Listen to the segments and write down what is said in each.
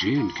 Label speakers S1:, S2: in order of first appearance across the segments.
S1: J&K।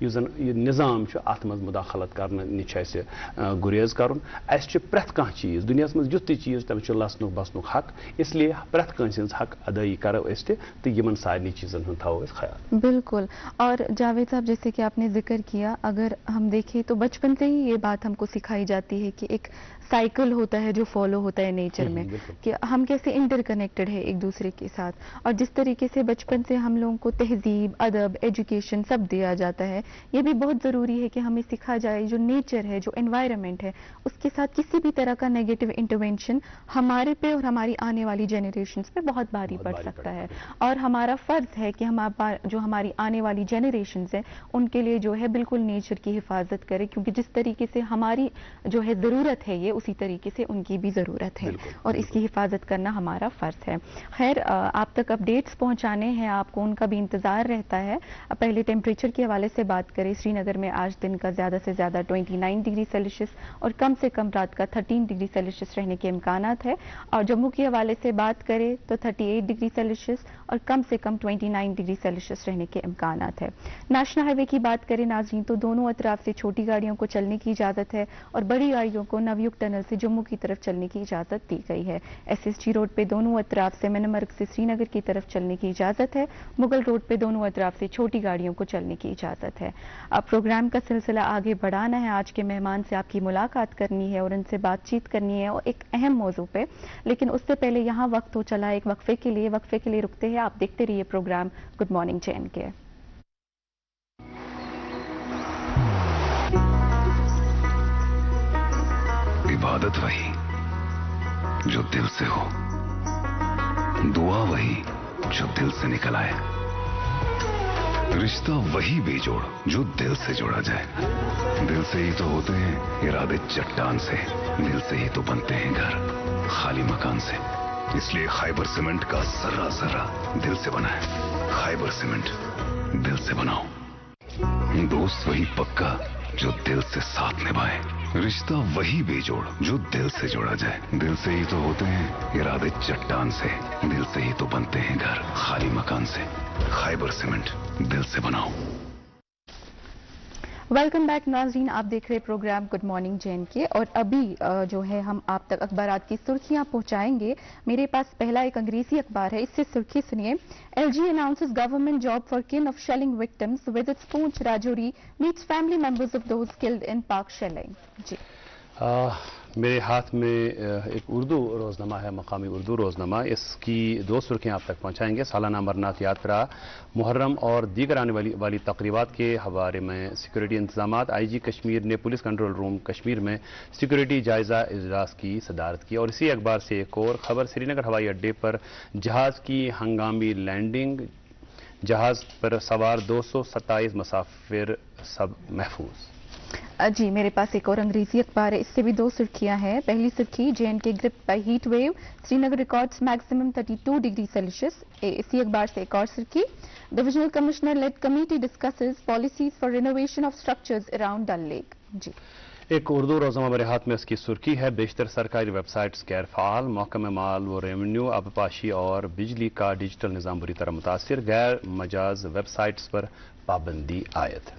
S2: یُس زن یہِ نظام چھُ اَتھ منٛز مُداخلت کرنہٕ نِش چھُ اَسہِ گُریز کرُن. اَسہِ چھُ پرٛٮ۪تھ کانٛہہ چیٖز دُنیاہَس منٛز یُتھ تہِ چیٖز تٔمِس چھُ لَسنُک بَسنُک حق, اِسلیے پرٛٮ۪تھ کٲنٛسہِ ہٕنٛز حق ادٲیی کرو أسۍ تہِ تہٕ یِمن سارنٕے چیٖزن ہُنٛد تھاوو أسۍ خیال.
S3: بالکل. اور جاوید صاحب, جیسے کہ آپ نے ذکر کیا, اگر ہم دیکھیں تو بچپن سے ہی یہ بات ہم کو سکھائی جاتی ہے کہ ایک سائیکل ہوتا ہے جو فالو ہوتا ہے نیچر میں, کہ ہم کیسے انٹر کنیکٹڈ ہے ایک دوسرے کے ساتھ, اور جس طریقے سے بچپن سے ہم لوگوں کو تہذیب, ادب, ایجوکیشن سب دیا جاتا ہے, یہ بھی بہت ضروری ہے کہ ہمیں سکھا جائے جو نیچر ہے, جو انوائرمنٹ ہے, اس کے ساتھ کسی بھی طرح کا نیگیٹو انٹرونشن ہمارے پہ اور ہماری آنے والی جنریشنز پہ بہت بھاری پڑ سکتا ہے. اور ہمارا فرض ہے کہ ہم جو ہماری آنے والی جنریشنز ہیں ان کے لیے جو ہے بالکل نیچر کی حفاظت کرے, کیونکہ جس طریقے سے ہماری جو ہے ضرورت ہے یہ, اسی طریقے سے ان کی بھی ضرورت ہے, اور اس کی حفاظت کرنا ہمارا فرض ہے. خیر, آپ تک اپڈیٹس پہنچانے ہیں, آپ کو ان کا بھی انتظار رہتا ہے. پہلے ٹیمپریچر کے حوالے سے بات کریں, سری نگر میں آج دن کا زیادہ سے زیادہ 29 ڈگری سیلسیس اور کم سے کم رات کا 13 ڈگری سیلسیس رہنے کے امکانات ہے. اور جموں کے حوالے سے بات کریں تو 38 ڈگری سیلسیس اور کم سے کم 29 ڈگری سیلسیس رہنے کے امکانات ہے. نیشنل ہائی وے کی بات کریں ناظرین تو دونوں اطراف سے چھوٹی گاڑیوں کو چلنے کی اجازت ہے, اور بڑی گاڑیوں کو نویوگ ٹنل سے جموں کی طرف چلنے کی اجازت دی گئی ہے. SSG روڈ پہ دونوں اطراف سے منمرگ سے سری نگر کی طرف چلنے کی اجازت ہے. مغل روڈ پہ دونوں اطراف سے چھوٹی گاڑیوں کو چلنے کی اجازت ہے. اب پروگرام کا سلسلہ آگے بڑھانا ہے, آج کے مہمان سے آپ کی ملاقات کرنی ہے اور ان سے بات چیت کرنی ہے اور ایک اہم موضوع پہ, لیکن اس سے پہلے یہاں وقت ہو چلا ایک وقفے کے لیے رکتے ہیں. آپ دیکھتے رہیے پروگرام گڈ مارننگ JNK.
S4: عبادت وہی جو دل سے ہو, دعا وہی جو دل سے نکل آئے, رشتہ وہی بے جوڑ جو دل سے جوڑا جائے. دل سے ہی تو ہوتے ہیں ارادے چٹان سے, دل سے ہی تو بنتے ہیں گھر خالی مکان سے. اس لیے خیبر سیمنٹ کا ذرہ ذرہ دل سے بنا ہے. خیبر سیمنٹ, دل سے بناؤ. دوست وہی پکا جو دل سے ساتھ نبھائے, رشتہ وہی بے جوڑ جو دل سے جوڑا جائے. دل سے ہی تو ہوتے ہیں ارادے چٹان سے, دل سے ہی تو بنتے ہیں گھر خالی مکان سے. خیبر سیمنٹ, دل سے بناؤ.
S3: ویلکم بیک ناظرین, آپ دیکھ رہے پروگرام گڈ مارننگ JNK, اور ابھی جو ہے ہم آپ تک اخبارات کی سرخیاں پہنچائیں گے. میرے پاس پہلا ایک انگریزی اخبار ہے, اس سے سرخی سنیے. LG announces government job for kin of shelling victims, with its Poonch Rajouri meets family members of those killed in Pak shelling. جی
S2: میرے ہاتھ میں ایک اردو روزنامہ ہے, مقامی اردو روزنامہ. اس کی دو سرخیاں آپ تک پہنچائیں گے. سالانہ امرناتھ یاترا, محرم اور دیگر آنے والی تقریبات کے حوالے میں سیکورٹی انتظامات. IG کشمیر نے پولیس کنٹرول روم کشمیر میں سیکورٹی جائزہ اجلاس کی صدارت کی. اور اسی اخبار سے ایک اور خبر, سری نگر ہوائی اڈے پر جہاز کی ہنگامی لینڈنگ, جہاز پر سوار 227 مسافر سب محفوظ.
S3: جی میرے پاس ایک اور انگریزی اخبار ہے, اس سے بھی دو سرخیاں ہیں. پہلی سرخی, JNK gripped by heat wave, Srinagar records maximum 32 degree Celsius. اسی اخبار سے ایک اور سرخی, divisional commissioner led committee discusses policies for renovation of structures around Dal lake. جی
S2: ایک اردو روزنامہ میرے ہاتھ میں, اس کی سرخی ہے بیشتر سرکاری ویب سائٹس غیر فعال, محکمہ مال و ریونیو, آبپاشی اور بجلی کا ڈیجیٹل نظام بری طرح متاثر, غیر مجاز ویب سائٹس پر پابندی عائد.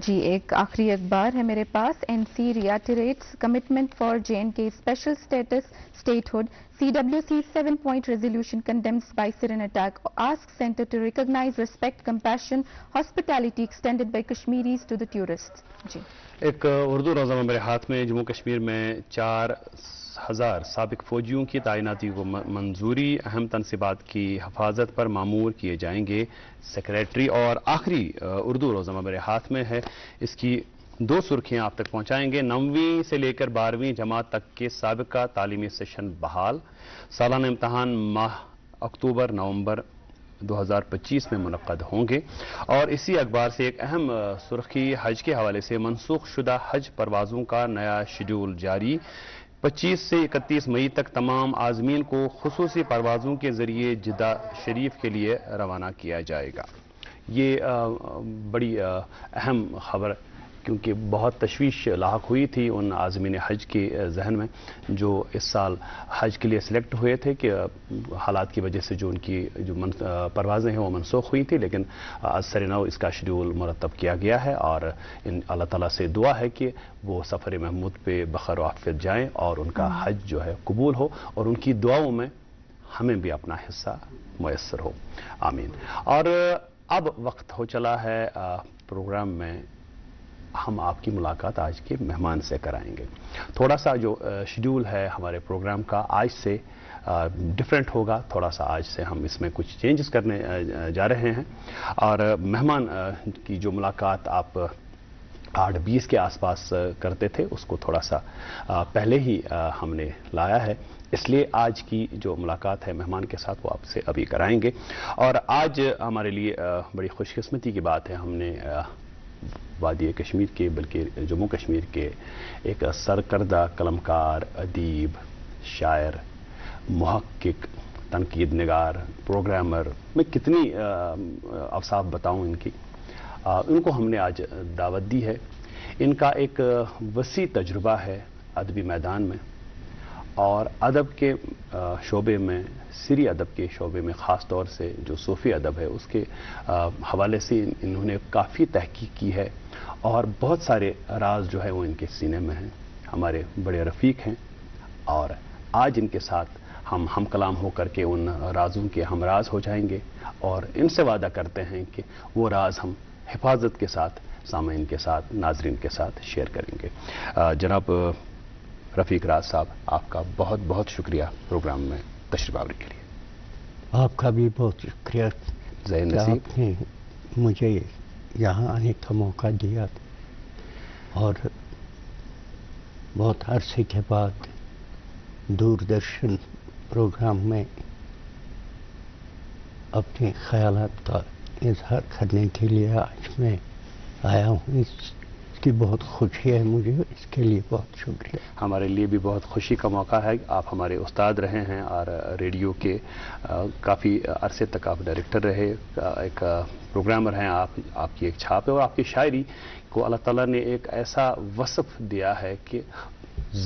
S3: جی ایک آخری اخبار ہے میرے پاس, NC reiterates commitment for JNK special status statehood, CWC 7-point resolution condemns Baisaran attack, asks center to recognize respect, compassion, hospitality extended by Kashmiris to the tourists. جی
S2: ایک اردو روزنامہ میرے ہاتھ میں, جموں کشمیر میں 4000 سابق فوجیوں کی تعیناتی کو منظوری, اہم تنصیبات کی حفاظت پر مامور کیے جائیں گے سیکریٹری. اور آخری اردو روزنامہ میرے ہاتھ میں ہے, اس کی دو سرخیاں آپ تک پہنچائیں گے. 9ویں سے لے کر 12ویں جماعت تک کے سابقہ تعلیمی سیشن بحال, سالانہ امتحان ماہ اکتوبر نومبر 2025 میں منعقد ہوں گے. اور اسی اخبار سے ایک اہم سرخی, حج کے حوالے سے منسوخ شدہ حج پروازوں کا نیا شیڈول جاری, 25 سے 31 مئی تک تمام عازمین کو خصوصی پروازوں کے ذریعے جدہ شریف کے لیے روانہ کیا جائے گا. یہ بڑی اہم خبر کیونکہ بہت تشویش لاحق ہوئی تھی ان عازمین حج کے ذہن میں جو اس سال حج کے لیے سلیکٹ ہوئے تھے کہ حالات کی وجہ سے جو ان کی جو پروازیں ہیں وہ منسوخ ہوئی تھی، لیکن از سر نو اس کا شیڈول مرتب کیا گیا ہے اور اللہ تعالیٰ سے دعا ہے کہ وہ سفر محمود پہ بخیر و عافیت جائیں اور ان کا حج جو ہے قبول ہو اور ان کی دعاؤں میں ہمیں بھی اپنا حصہ میسر ہو، آمین۔ اور اب وقت ہو چلا ہے پروگرام میں ہم آپ کی ملاقات آج کے مہمان سے کرائیں گے۔ تھوڑا سا جو شیڈول ہے ہمارے پروگرام کا آج سے ڈیفرنٹ ہوگا، تھوڑا سا آج سے ہم اس میں کچھ چینجز کرنے جا رہے ہیں اور مہمان کی جو ملاقات آپ 8:20 کے آس پاس کرتے تھے اس کو تھوڑا سا پہلے ہی ہم نے لایا ہے، اس لیے آج کی جو ملاقات ہے مہمان کے ساتھ وہ آپ سے ابھی کرائیں گے۔ اور آج ہمارے لیے بڑی خوش قسمتی کی بات ہے، ہم نے وادی کشمیر کے بلکہ جموں کشمیر کے ایک سرکردہ قلمکار، ادیب، شاعر، محقق، تنقید نگار، پروگرامر، میں کتنی اوصاف بتاؤں ان کی، ان کو ہم نے آج دعوت دی ہے۔ ان کا ایک وسیع تجربہ ہے ادبی میدان میں اور ادب کے شعبے میں، سری ادب کے شعبے میں خاص طور سے جو صوفی ادب ہے اس کے حوالے سے انہوں نے کافی تحقیق کی ہے اور بہت سارے راز جو ہے وہ ان کے سینے میں ہیں، ہمارے بڑے رفیق ہیں اور آج ان کے ساتھ ہم کلام ہو کر کے ان رازوں کے ہم راز ہو جائیں گے اور ان سے وعدہ کرتے ہیں کہ وہ راز ہم حفاظت کے ساتھ سامعین کے ساتھ، ناظرین کے ساتھ شیئر کریں گے۔ جناب رفیق راز صاحب، آپ کا بہت بہت شکریہ پروگرام میں تشریف آوری کے لیے۔
S5: آپ کا بھی بہت شکریہ
S2: ذہن
S5: کہ
S2: نصیب،
S5: آپ نے مجھے یہاں آنے کا موقع دیا اور بہت عرصے کے بعد دوردرشن پروگرام میں اپنے خیالات کا اظہار کرنے کے لیے آج میں آیا ہوں۔ اس کی بہت خوشی ہے مجھے، اس کے لیے بہت شکریہ۔
S2: ہمارے لیے بھی بہت خوشی کا موقع ہے، آپ ہمارے استاد رہے ہیں اور ریڈیو کے کافی عرصے تک آپ ڈائریکٹر رہے، ایک پروگرامر ہیں آپ کی ایک چھاپ ہے اور آپ کی شاعری کو اللہ تعالیٰ نے ایک ایسا وصف دیا ہے کہ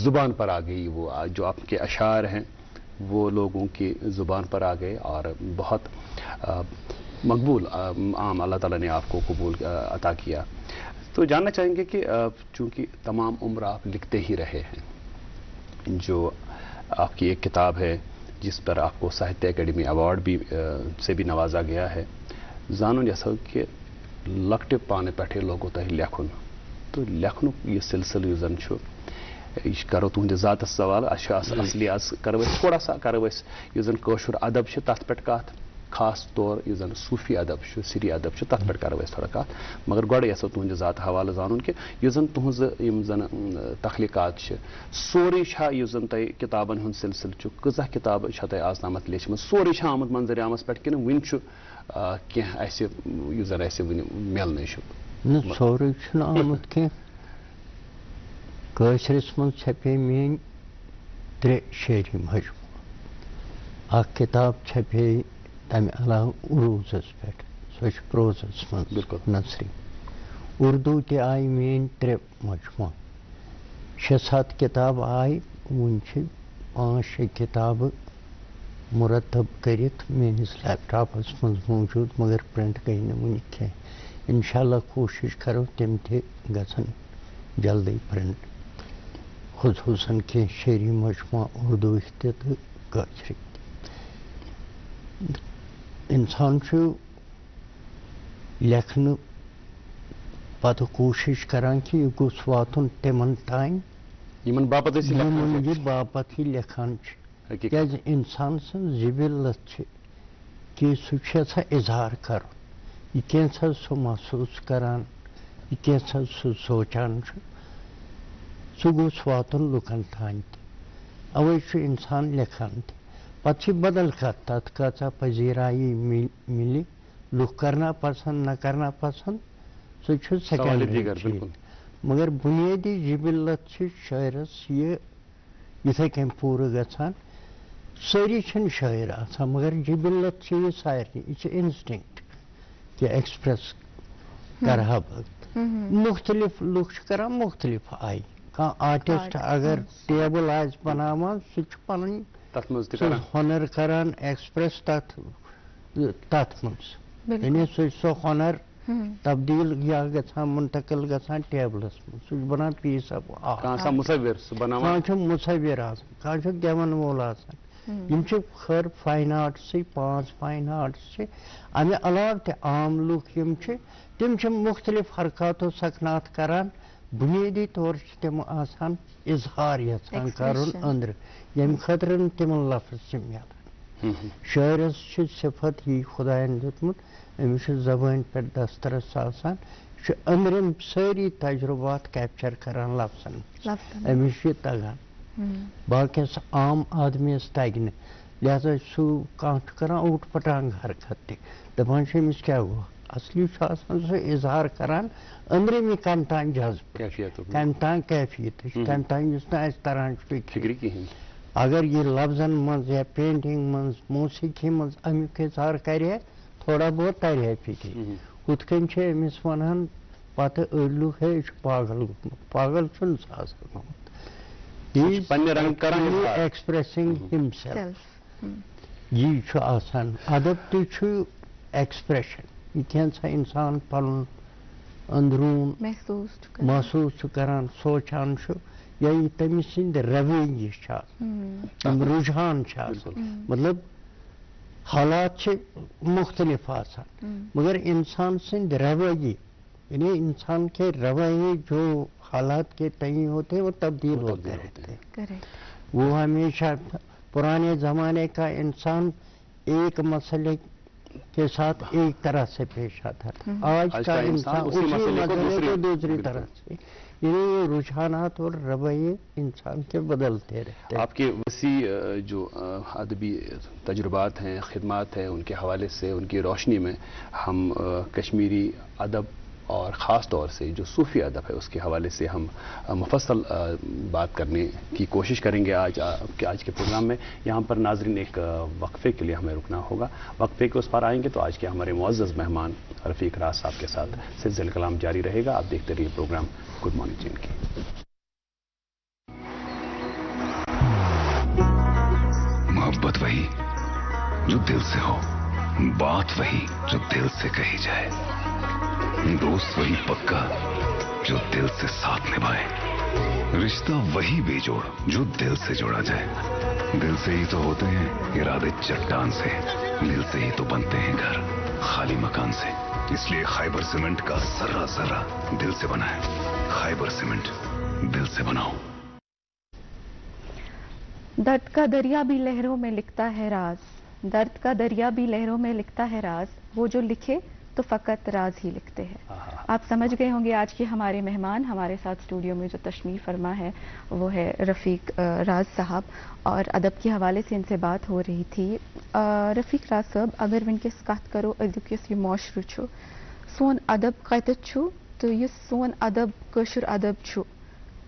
S2: زبان پر آ گئی، وہ جو آپ کے اشعار ہیں وہ لوگوں کی زبان پر آ گئے اور بہت مقبول، عام اللہ تعالیٰ نے آپ کو قبول عطا کیا۔ تو جاننا چاہیں گے کہ چونکہ تمام عمر آپ لکھتے ہی رہے ہیں، جو آپ کی ایک کتاب ہے جس پر آپ کو ساہتیہ اکیڈمی ایوارڈ بھی سے بھی نوازا گیا ہے، زانن یسو کہ لکٹے پانے پٹھے لوگو تہ لکھن، تو لکھن یہ سلسلہ یُس زن چھُ یہ کرو تہند ذات سوال اصلی آز کرو تھوڑا سا کرو یُس زن کٲشُر ادب چھُ تتھ پٮ۪ٹھ کتھ، خاص طور یُس زن صوفی ادب چھُ، سری ادب چھُ، تتھ پٮ۪ٹھ کرو تھوڑا کتھ، مگر گۄڈٕ یژھو تہنٛدِ ذات حوالہٕ زانُن کہ یُس زن تہنٛز یِم زن تخلیقات چھِ سورُے چھا یُس زن تۄہہِ کِتابن ہُنٛد سلسلہٕ چھُ، کۭژاہ کِتابہٕ چھےٚ تۄہہِ آز تامتھ لیچھمٕژ، سورُے چھا آمُت منظرِ عامس پٮ۪ٹھ کِنہٕ وُنہِ چھُ کینٛہہ اَسہِ یُس زن اَسہِ وُنہِ میلنٕے چھُ؟
S5: نہ سورُے چھُنہٕ آمُت کینٛہہ، کٲشرِس منٛز چھپے میٛٲنۍ 3 شعری مجموعہٕ، اکھ کِتاب چھپے تمہِ علاوٕ عروٗزس پٮ۪ٹھ، سۄ چھِ پروزس منٛز
S2: بالکل
S5: نثری، اردوٗ تہِ آیہِ میٛٲنۍ 3 مجموعہٕ، 6-7 کِتابہٕ آیہِ، وُنہِ چھِ 5-6 کِتابہٕ مرتب کٔرِتھ میٛٲنِس لیپ ٹاپس منٛز موٗجوٗد، مگر پرنٹ گٔے نہٕ وُنہِ کینٛہہ، انشاء اللہ کوٗشِش کرو تِم تہِ گژھن جلدی پرنٹ، خصوٗصاً کینٛہہ شعری مجموعہٕ اردوٗہٕکۍ تہِ تہٕ کٲشرٕکۍ تہِ۔ اِنسان چھُ لیکھنہٕ پتہٕ کوٗشِش کران کہِ یہِ گوٚژھ واتُن تِمن تانۍ
S2: یِمن باپتھ ٲسۍ
S5: یِمن یہِ باپتھ یہِ لیکھان چھِ، کیٛازِ اِنسان سٕنٛز جِبِلت چھِ کہِ سُہ چھُ یژھان اِظہار کرُن، یہِ کینٛژھا سُہ محسوٗس کران، یہِ کینٛژھا سُہ سونچان چھُ، سُہ گوٚژھ واتُن لُکن تانۍ تہِ، اوے چھُ اِنسان لیکھان تہِ۔ پتہٕ چھِ بدل کتھ تتھ کۭژاہ پذیٖرایی مِلہِ، لُکھ کرنا پسنٛد نہ کرنا پسنٛد سُہ چھُ سیکنڈری چیٖز، مگر بُنیٲدی جِبِلت چھِ شٲعرس یہِ یِتھے کٔنۍ پوٗرٕ گژھان، سٲری چھِنہٕ شٲعر آسان مگر جِبِلت چھِ یہِ سارنٕے، یہِ چھِ اِنسٹنکٹ کہِ ایکسپریس کرہا بہٕ مختلف لوگ کران مختلف آئی آرٹسٹ اگر ٹیبل آس بناوان پن ہنر کران ایکسپریس تت مز یعنی سو ہنر تبدیل یا گژھان منتقل گژھان ٹیبلس مز بنان پیس آف آرٹ مصور آسان گیون وول آسان خیر فائن آرٹس 5 فائن آرٹس امہ علاوہ تہ عام لوگ تم مختلف حرکات و سکنات کران بنیادی طور تم آسان اظہار یژھان کرن اندر یم خاطر تمن لفظ ملان شاعرس صفت یہ خدائن دیتمت امس زبان پہ دسترس آسان أندرم ساری تجربات کیپچر کران لفظن امس تگان باقیس عام آدمیس تگہ لہذا سو کران اوٹ پٹانگ حرکت دپان امس کیا گو اصلی سو اظہار کران أندرمی کم تان جذب کم تان کیفیت کم تان اس تران فکر اگر یہ لفظن مز یا پینٹنگ مز موسیقی مز امیک اظہار کرے تھوڑا بہت ترے فکر ہتھ کن امس ونان پتہ أڑ لوگ ہے یہ پاگل گومت پاگل گومت ایکسپریسنگ ہمسیلف یہ آسان ادب تہ ایکسپریشن یہ کینسا انسان پن اندرون محسوس کران سوچان یا یہ تمس سند رویہ رجحان مطلب حالات مختلف آسان مگر انسان سند رویہ یعنی انسان کے رویے جو حالات کے تئیں ہوتے ہیں وہ تبدیل ہوتے رہتے ہیں وہ ہمیشہ پرانے زمانے کا انسان ایک مسئلے کے ساتھ ایک طرح سے پیش آتا تھا آج کا انسان اسی مسئلے کو دوسری طرح سے یہ رجحانات اور رویے انسان کے بدلتے رہتے ہیں.
S2: آپ کے وسیع جو ادبی تجربات ہیں خدمات ہیں ان کے حوالے سے ان کی روشنی میں ہم کشمیری ادب اور خاص طور سے جو صوفی ادب ہے اس کے حوالے سے ہم مفصل بات کرنے کی کوشش کریں گے آج کے پروگرام میں. یہاں پر ناظرین ایک وقفے کے لیے ہمیں رکنا ہوگا. وقفے کے اس پر آئیں گے تو آج کے ہمارے معزز مہمان رفیق راز صاحب کے ساتھ سلسلہ کلام جاری رہے گا. آپ دیکھتے رہیے پروگرام گڈ مارننگ جن کی.
S4: محبت وہی جو دل سے ہو, بات وہی جو دل سے کہی جائے, دوست وہی پکا جو دل سے ساتھ نبھائے, رشتہ وہی بے جوڑ جو دل سے جوڑا جائے. دل سے ہی تو ہوتے ہیں ارادے چٹان سے, دل سے ہی تو بنتے ہیں گھر خالی مکان سے. اس لیے خیبر سیمنٹ کا ذرہ ذرہ دل سے بنا ہے. خیبر سیمنٹ, دل سے بناؤ.
S3: درد کا دریا بھی لہروں میں لکھتا ہے راز, درد کا دریا بھی لہروں میں لکھتا ہے راز, وہ جو لکھے تو فقط راز ہی لکھتے ہیں. آپ سمجھ گئے ہوں گے آج کے ہمارے مہمان ہمارے ساتھ اسٹوڈیو میں جو تشریف فرما ہے وہ ہے رفیق راز صاحب, اور ادب کے حوالے سے ان سے بات ہو رہی تھی. رفیق راز صاحب, اگر ونکس کت کرو ازیک یس یہ معاشرہ سون ادب کتت تو یہ سون ادب کشر ادب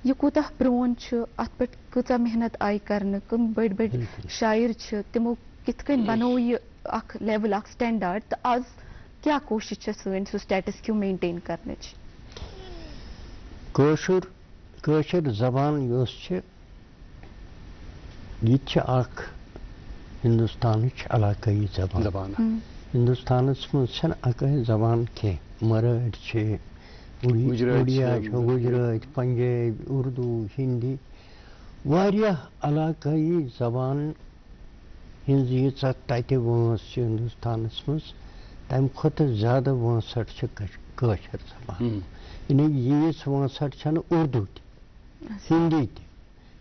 S3: یہ کوتاہ برون ات پہ کۭژاہ محنت آئی کرنے, کم بڑ بڑ شاعر تمو کت کن بنو یہ اخ لیول اخ سٹینڈارڈ, تو آز کیا کوشش سن سو سٹیٹس کیوں مینٹین کرنے
S5: کٲشِر زبان یۄس چھِ یہِ چھِ اکھ ہندوستانٕچ علاقٲیی زبان. ہندوستانس منٛز چھنہٕ اکٲے زبان کینٛہہ, مرٲٹھۍ چھِ, اُڑیا چھُ, گُجرٲتۍ, پنجٲبۍ, اردوٗ, ہندی, واریاہ علاقٲیی زبان ہٕنٛز ییٖژاہ تَتہِ وٲنٛس چھِ ہندوستانس منٛز تمہِ کھۄتہٕ زیادٕ وٲنٛسٹھ چھِ کٲشِر زبان. یعنی ییٖژ وٲنٛسٹھ چھنہٕ اردوٗ تہِ, ہندی تہِ.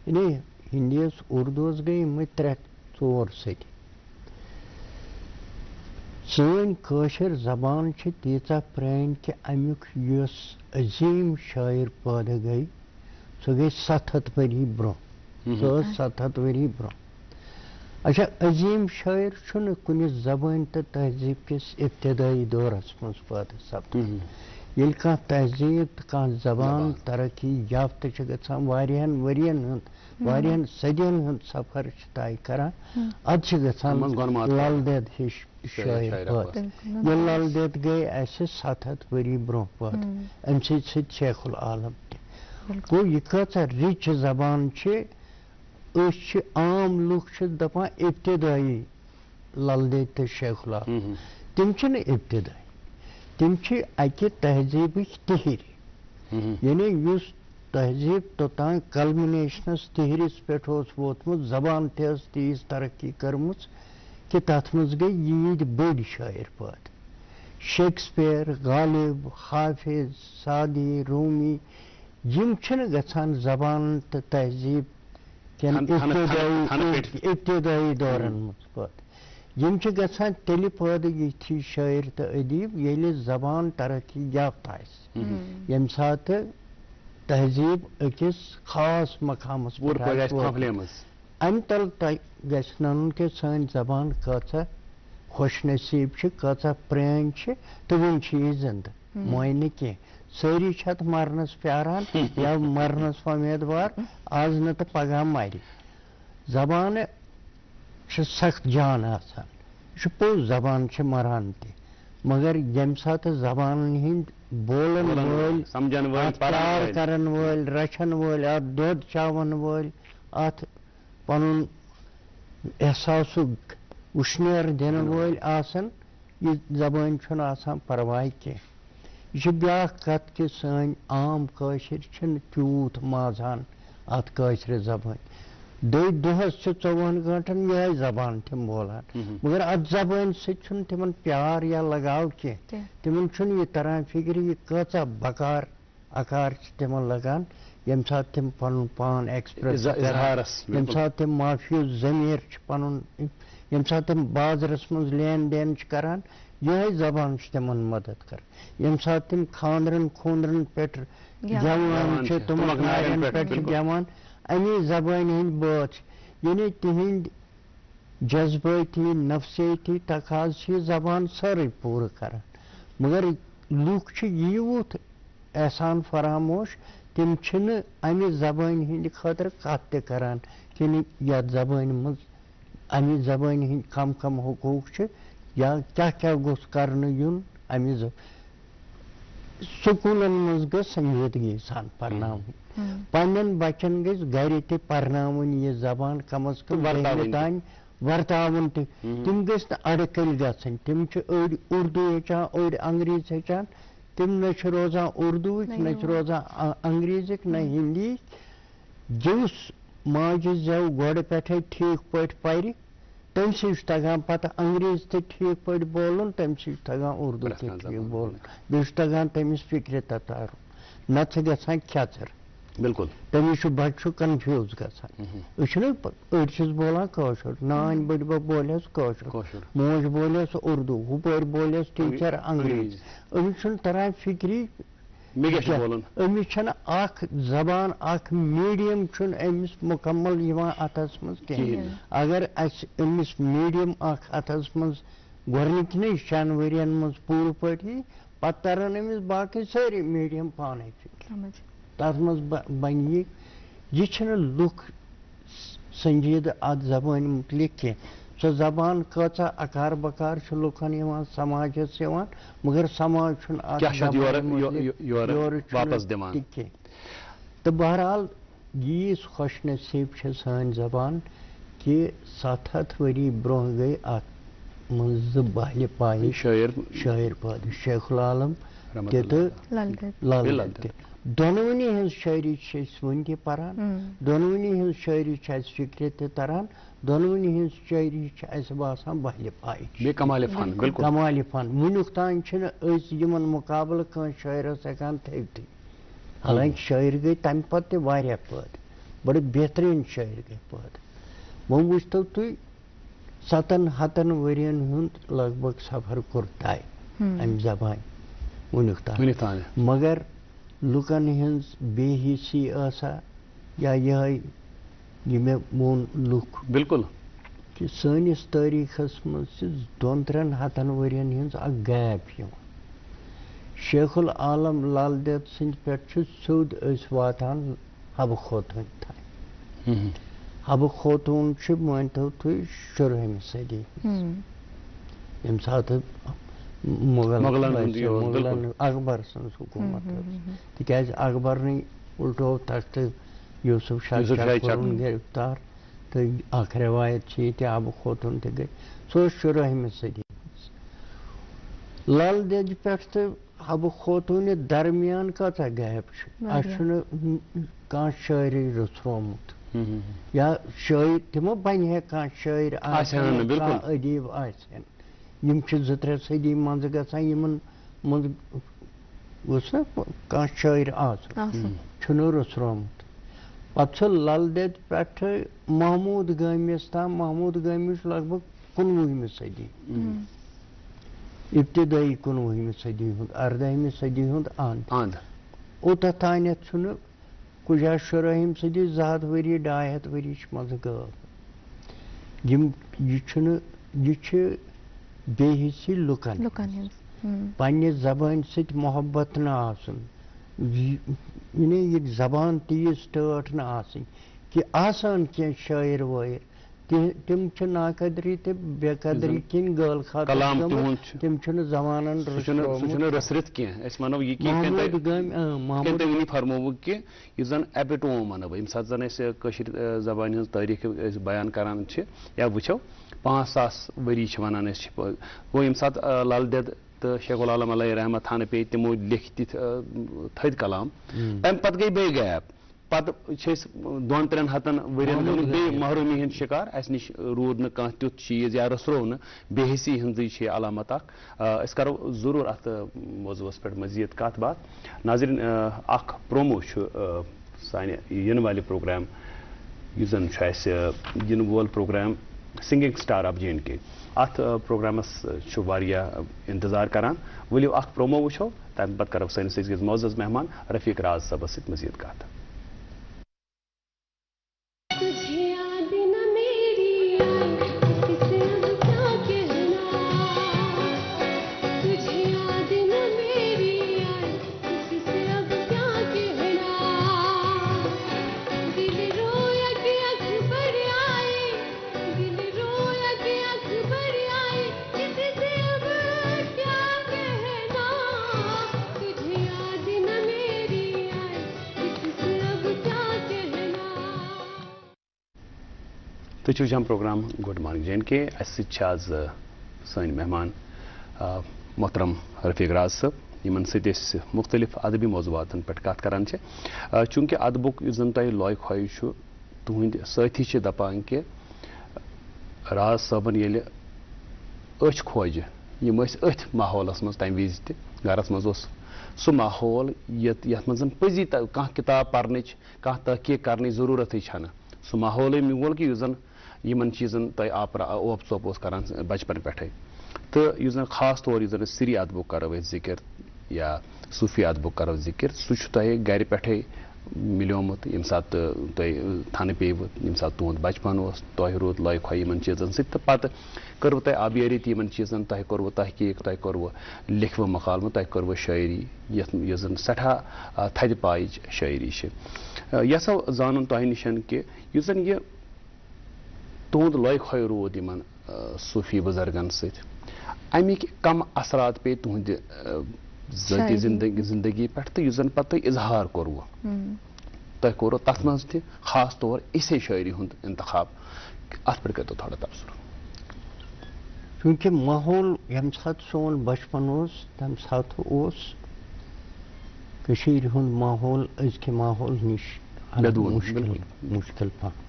S5: یعنی ہندیَس اردوٗوَس گٔے یِمٕے 3-4 صدی. سٲنۍ کٲشِر زبان چھِ تیٖژاہ پرٛٲنۍ کہِ امیُک یُس عظیٖم شٲعر پٲدٕ گٔے سۄ گٔے 700 ؤری برٛونٛہہ. سۄ ٲس 700 ؤری برٛونٛہہ. اچھا, عظیٖم شٲعر چھُنہٕ کُنہِ زبٲنۍ تہٕ تہذیٖب کِس ابتدٲیی دورس منٛز پٲدٕ سپدان. ییٚلہِ کانٛہہ تہذیٖب تہٕ کانٛہہ زبان ترقی یافتہٕ چھِ گژھان واریاہن ؤرین ہُنٛد واریاہن صدین ہُنٛد سفر چھِ طے کران اَدٕ چھِ گژھان لل دٮ۪د ہِش شٲعر پٲدٕ یہِ لل دٮ۪د گٔے اَسہِ 700 ؤری برونٛہہ پٲدٕ اَمہِ سۭتۍ شیخ العالم تہِ گوٚو یہِ کۭژاہ رِچ زبان چھِ أسۍ چھِ عام لُکھ چھِ دپان ابتدٲیی لل دٮ۪د تہٕ شیخ العالم تِم چھِنہٕ ابتدٲیی تِم چھِ اَکہِ تہذیٖبٕکۍ تِہِرۍ یعنی یُس تہذیٖب توٚتام کلمِنیشنس تِہرِس پٮ۪ٹھ اوس ووتمُت زبان تہِ ٲس تیٖژ ترقی کٔرمٕژ کہِ تتھ منٛز گٔے ییٖتۍ بٔڑۍ شٲعر پٲدٕ شیکسپیر غالب حافظ سعدی رومی یِم چھِنہٕ گژھان زبان تہٕ تہذیٖب کٮ۪ن ابتدٲیی دورن منٛز پٲدٕ یِم چھِ گژھان تیٚلہِ پٲدٕ یِتھی شٲعر تہٕ ادیٖب ییٚلہِ زبان ترقی یافتہٕ آسہِ ییٚمہِ ساتہٕ تہذیٖب أکِس خاص مقامس پٮ۪ٹھ اَمہِ تل تۄہہِ گژھِ نَنُن کہِ سٲنۍ زبان کۭژاہ خۄش نصیٖب چھِ کۭژاہ پرٛٲنۍ چھِ تہٕ وُنہِ چھِ یہِ زِندٕ موے نہٕ کینٛہہ سٲری چھِ اتھ مرنس پیاران یا مرنس وۄمیدوار آز نہٕ تہٕ پگاہ مرِ زبانہٕ چھِ سخت جان آسان یہِ چھُ پوٚز زبان چھِ مران تہِ مگر ییٚمہِ ساتہٕ زبانن ہٕنٛدۍ بولن وٲلۍ پیار کرن وٲلۍ رچھن وٲلۍ اتھ دۄد چاون وٲلۍ اتھ پنُن احساسُک وُشنیر دِنہٕ وٲلۍ آسان یہِ زبٲنۍ چھُنہٕ آسان پرواے کینٛہہ یہِ چھِ بیٛاکھ کتھ کہِ سٲنۍ عام کٲشِر چھِنہٕ تیوٗت مازان اتھ کٲشرِ زبٲنۍ دۄہس چھِ 24 گٲنٛٹن یِہے زبان تِم بولان مگر اتھ زبٲنۍ سۭتۍ چھُنہٕ تِمن پیار یا لگاو کینٛہہ تِمن چھُنہٕ یہِ تران فِکرِ یہِ کۭژاہ بکار اکار چھِ تِمن لگان ییٚمہِ ساتہٕ تِم پنُن پان ایکسپریس ییٚمہِ ساتہٕ تِم معافی ضمیٖر چھِ پنُن ییٚمہِ ساتہٕ تِم بازرس منٛز لین دین چھِ کران یِہے زبان چھِ تِمن مدد کران ییٚمہِ ساتہٕ تِم خانٛدرن خوٗنٛدرن پٮ۪ٹھ گٮ۪وان چھِ تِمن نارٮ۪ن پٮ۪ٹھ چھِ گٮ۪وان اَمی زبانہِ ہٕنٛدۍ بٲتھ چھِ یعنی تِہِنٛدۍ جذبٲتی نفسیٲتی تقاض چھِ یہِ زبان سٲرٕے پوٗرٕ کران مگر لُکھ چھِ یوٗت احسان فراموش تِم چھِنہٕ اَمہِ زبٲنۍ ہٕنٛدِ خٲطرٕ کتھ تہِ کران کِنہٕ یتھ زبٲنۍ منٛز اَمہِ زبٲنۍ ہٕنٛدۍ کم کم حقوٗق چھِ یا کیٛاہ کیٛاہ گوٚژھ کرنہٕ یُن اَمہِ سکوٗلن منٛز گٔژھ سنجیدگی سان پرناوٕنۍ پننٮ۪ن بچن گژھِ گرِ تہِ پرناوٕنۍ یہِ زبان کم از کم تانۍ ورتاوُن تہِ تِم گٔژھۍ نہٕ اڑٕکٔلۍ گژھٕنۍ تِم چھِ أڑۍ اُردو ہیٚچھان أڑۍ انگریٖز ہیٚچھان تِم نہ چھِ روزان اُردوٕکۍ نہ چھِ روزان انگریٖزٕکۍ نہ ہِندیٖکۍ یُس ماجہِ زٮ۪و گۄڈٕ پٮ۪ٹھے ٹھیٖک پٲٹھۍ پرِ تٔمۍ سٕے چھُ تگان پتہٕ انگریٖز تہِ ٹھیٖک پٲٹھۍ بولُن تٔمۍ سٕے چھُ تگان اُردو تہِ ٹھیٖک بولُن بیٚیہِ چھُ تگان تٔمِس فِکرِ تتارُن نتہٕ چھِ گژھان کھٮ۪ژٕر
S2: بالکل
S5: تٔمِس چھُ بچہٕ چھُ کنفیوٗز گژھان أسۍ چھِنہٕ أڑۍ چھِس بولان کٲشُر نانۍ بٔڈبب بولٮ۪س کٲشُر موج بولٮ۪س اُردو ہُپٲرۍ بولٮ۪س ٹیٖچر انگریٖز أمِس چھُنہٕ تران فِکری أمِس چھنہٕ اکھ زبان اکھ میٖڈیم چھُنہٕ أمِس مُکمل یِوان اتھس منٛز کینٛہہ اگر اسہِ أمِس میٖڈیم اکھ اتھس منٛز گۄڈنِکنٕے 6 ؤرین منٛز پوٗرٕ پٲٹھۍ یی پتہٕ ترن أمِس باقٕے سٲری میٖڈیم پانے فِکرِ تتھ منٛز بنہِ یہِ چھِنہٕ لُکھ سنجیدٕ اتھ زبٲنۍ مُتعلق کینٛہہ سۄ زبان کۭژاہ اکار بکار چھِ لُکن یِوان سماجس یِوان مگر سماج چھُنہٕ کینٛہہ تہٕ بہرحال ییٖژ خۄش نصیٖب چھِ سٲنۍ زبان کہِ 700 ؤری برونٛہہ گٔے اتھ منٛز 2 بہلہِ پایہِ شٲعر پٲدٕ شیخ العالم تہِ تہٕ لل دٮ۪د تہِ دۄنوٕنی ہٕنٛز شٲعری چھِ أسۍ وُنہِ تہِ پران دۄنوٕنی ہٕنٛز شٲعری چھِ اَسہِ فِکرِ تہِ تران دۄنوٕنی ہٕنٛز شٲعری چھِ اَسہِ باسان بہلہِ پایہِ کمالہِ فن وُنیُک تام چھِنہٕ أسۍ یِمن مُقابلہٕ کٲنٛسہِ شٲعرس ہٮ۪کان تھٲوتھٕے حالانکہِ شٲعر گٔے تمہِ پتہٕ تہِ واریاہ پٲدٕ بڑٕ بہتریٖن شٲعر گٔے پٲدٕ وۄنۍ وٕچھتو تُہۍ 700 ؤرین ہُنٛد لگ بگ سفر کوٚر طے امہِ زبانہِ وُنیُک تام مگر لُکن ہٕنٛز بے حیثی ٲسا یا یِہے یہِ مےٚ ووٚن لُکھ
S2: بالکل
S5: کہِ سٲنِس تٲریٖخس منٛز چھِ 200-300 ؤرین ہٕنٛز اکھ گیپ یِوان شیخ العالم لال دید سند پہ سیود واتان حبہ خوتون تھان حبہ خوتون مانتو تھی 16ویں صدی یم سات مغلن اکبر سن حکومت تکیاز اکبر الٹو تک یوسف شاہ کورن گرفتار تو اخ روایت یہ حبہ خوتون تہ گئی سو 16ویں صدی لال دیج پہ حبہ خوتون درمیان کتا گیپ کان شاعری رچرومت یا شاعر تمو بنہ کان شاعر ادیب آسن یم 2-3 صدی مز گھان مز گوس نا کان شاعر آسن رچرومت پتہ لل دید پہ محمود گامس تام محمود گامس لگ بھگ 19ویں صدی ابتدائی 19ویں صدی ہند 18ویں صدی ہند اند اوتھ تانیت کجا 16ویں صدی 200 ؤری 250 ؤری مز یہ بے حصی لکن پنہ زبان ست محبت نہ آسن یہ زبان تیز ٹاٹھ نہ آسن کہ آسان کی شاعر وائر تم نا قدری تو بے قدری کن گال خاتم تم زمانن
S2: رسرت کی ونو یہ فرمو کہ یہ زن ایپٹوم ونو یم سات زن زبان ہز تاریخ بیان کران یا وچو 5000 ؤری ونان گو یم سات لل دید تو شیخ العالم علیہ رحمت تھانہ پہ تمو لکھ تھد کلام تمہ پتہ گئی بے گیپ پتہ 2-3 ہتن ورین گمت بی محرومی ہند شکار اس نش رود نہ کانٛہہ تیُتھ چیز یا رسرو نہ بے حسی ہنزی علامت اس کرو ضرور ات موضوعس پہ مزید کت بات ناظرین اخ پرومو سانہ ین والہ پروگرام اس زن ین وول program singing star of J&K ات پروگرامس واریاہ انتظار کران ولو اخ پرومو وچھو تمہ پتہ کرو سٲنِس أزکِس معزز مہمان رفیق راز صٲبس سۭتۍ مزید کتھ تُہۍ چھِو پروگرام گڈ مارننگ J&K اس آز سن مہمان محترم رفیق راز صٲب یمن سۭتۍ أسۍ مختلف ادبی موضوعاتن پٮ۪ٹھ کتھ کران چونکہ ادبُک یُس زن تۄہہِ لوے خۄیہِ چھُ تُہنٛدۍ سٲتھی چھِ دپان کہ راز صٲبن ییٚلہِ أچھ کھوجہِ یِم ٲسۍ أتھۍ ماحولس منٛز تمہِ وِزِ تہِ گرس منٛز اوس سُہ ماحول یتھ منٛز پٔزی کانٛہہ کِتاب پرنٕچ کانٛہہ تحقیٖق کرنٕچ ضروٗرتھٕے چھنہٕ سُہ ماحولٕے میول کہ یُس زن یمن چیزن تۄہہِ اوپ ژوپ اوس کران بچپن پٮ۪ٹھے تہٕ یُس زن خاص طور یُس زن سری ادبُک کرو أسۍ ذکر یا صوفی ادبُک کرو ذکر سُہ چھُ تۄہہِ گرِ پٮ۪ٹھے ملیومُت ییٚمہِ ساتہٕ تۄہہِ تھنہٕ پیٚوٕ ییٚمہِ ساتہٕ تُہُنٛد بچپن اوس تۄہہِ روٗد لوے خۄیہِ یِمن چیٖزن سۭتۍ تہٕ پتہٕ کٔروٕ تۄہہِ آبیٲری تہِ یِمن چیٖزن تۄہہِ کوٚروٕ تحقیٖق تۄہہِ کوٚروٕ لیکھوٕ مقالمہٕ تۄہہِ کوٚروٕ شٲعری یۄس زن سٮ۪ٹھاہ تھدِ پایِچ شٲعری چھِ یژھو زانُن تۄہہِ نِش کہ یُس زن یہِ تُہُنٛد لوے خۄیہِ روٗد یِمن صوٗفی بُزرگن سۭتۍ اَمِکۍ کم اثرات پیٚیہِ تُہنٛدِ ذٲتی زندگی پٮ۪ٹھ تہٕ یُس زن پتہٕ تۄہہِ اظہار کوٚروٕ تۄہہِ کوٚروٕ تتھ منٛز تہِ خاص طور اِسے شٲعری ہُنٛد انتخاب اتھ پٮ۪ٹھ کٔرۍتو تھوڑا تبصرٕ
S5: چونکہ ماحول ییٚمہِ ساتہٕ سون بچپن اوس تمہِ ساتہٕ اوس کٔشیٖرِ ہُنٛد ماحول أزکہِ ماحول نِش مُشکل پہن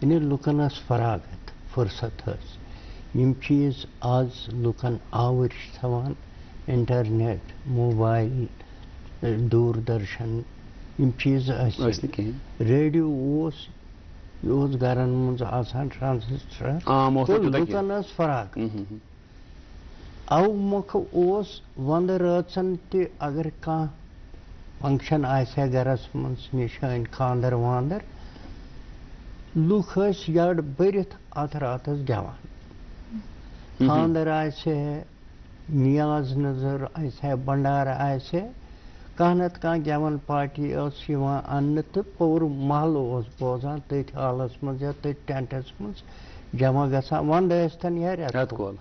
S5: یعنی لُکن ٲس فراغت فرصت ٲس یِم چیٖز آز لُکن آوٕرۍ چھِ تھاوان انٹرنیٹ موبایل دوٗردرشن یِم چیٖز ٲسۍ نہٕ کینٛہہ ریڈیو اوس یہِ اوس گرن منٛز آسان ٹرانزسٹر لُکن ٲس فراغت او مۄکھٕ اوس ونٛدٕ رٲژن تہِ اگر کانٛہہ فنکشن آسہِ ہا گرس منٛز نِشٲنۍ خانٛدر وانٛدر لُکھ ٲسۍ یڈ بٔرِتھ اتھ راتس گٮ۪وان خانٛدر آسہِ ہے نیاز نظر آسہِ بنڈار آسہِ کانٛہہ نتہٕ کانٛہہ گٮ۪وَن پارٹی ٲس یِوان اَننہٕ تہٕ پوٗرٕ محلہٕ اوس بوزان تٔتھۍ ہالَس منٛز یا تٔتھۍ ٹٮ۪نٛٹَس منٛز جمع گژھان وَنٛدٕ ٲسۍتَن یا رٮ۪تہٕ کول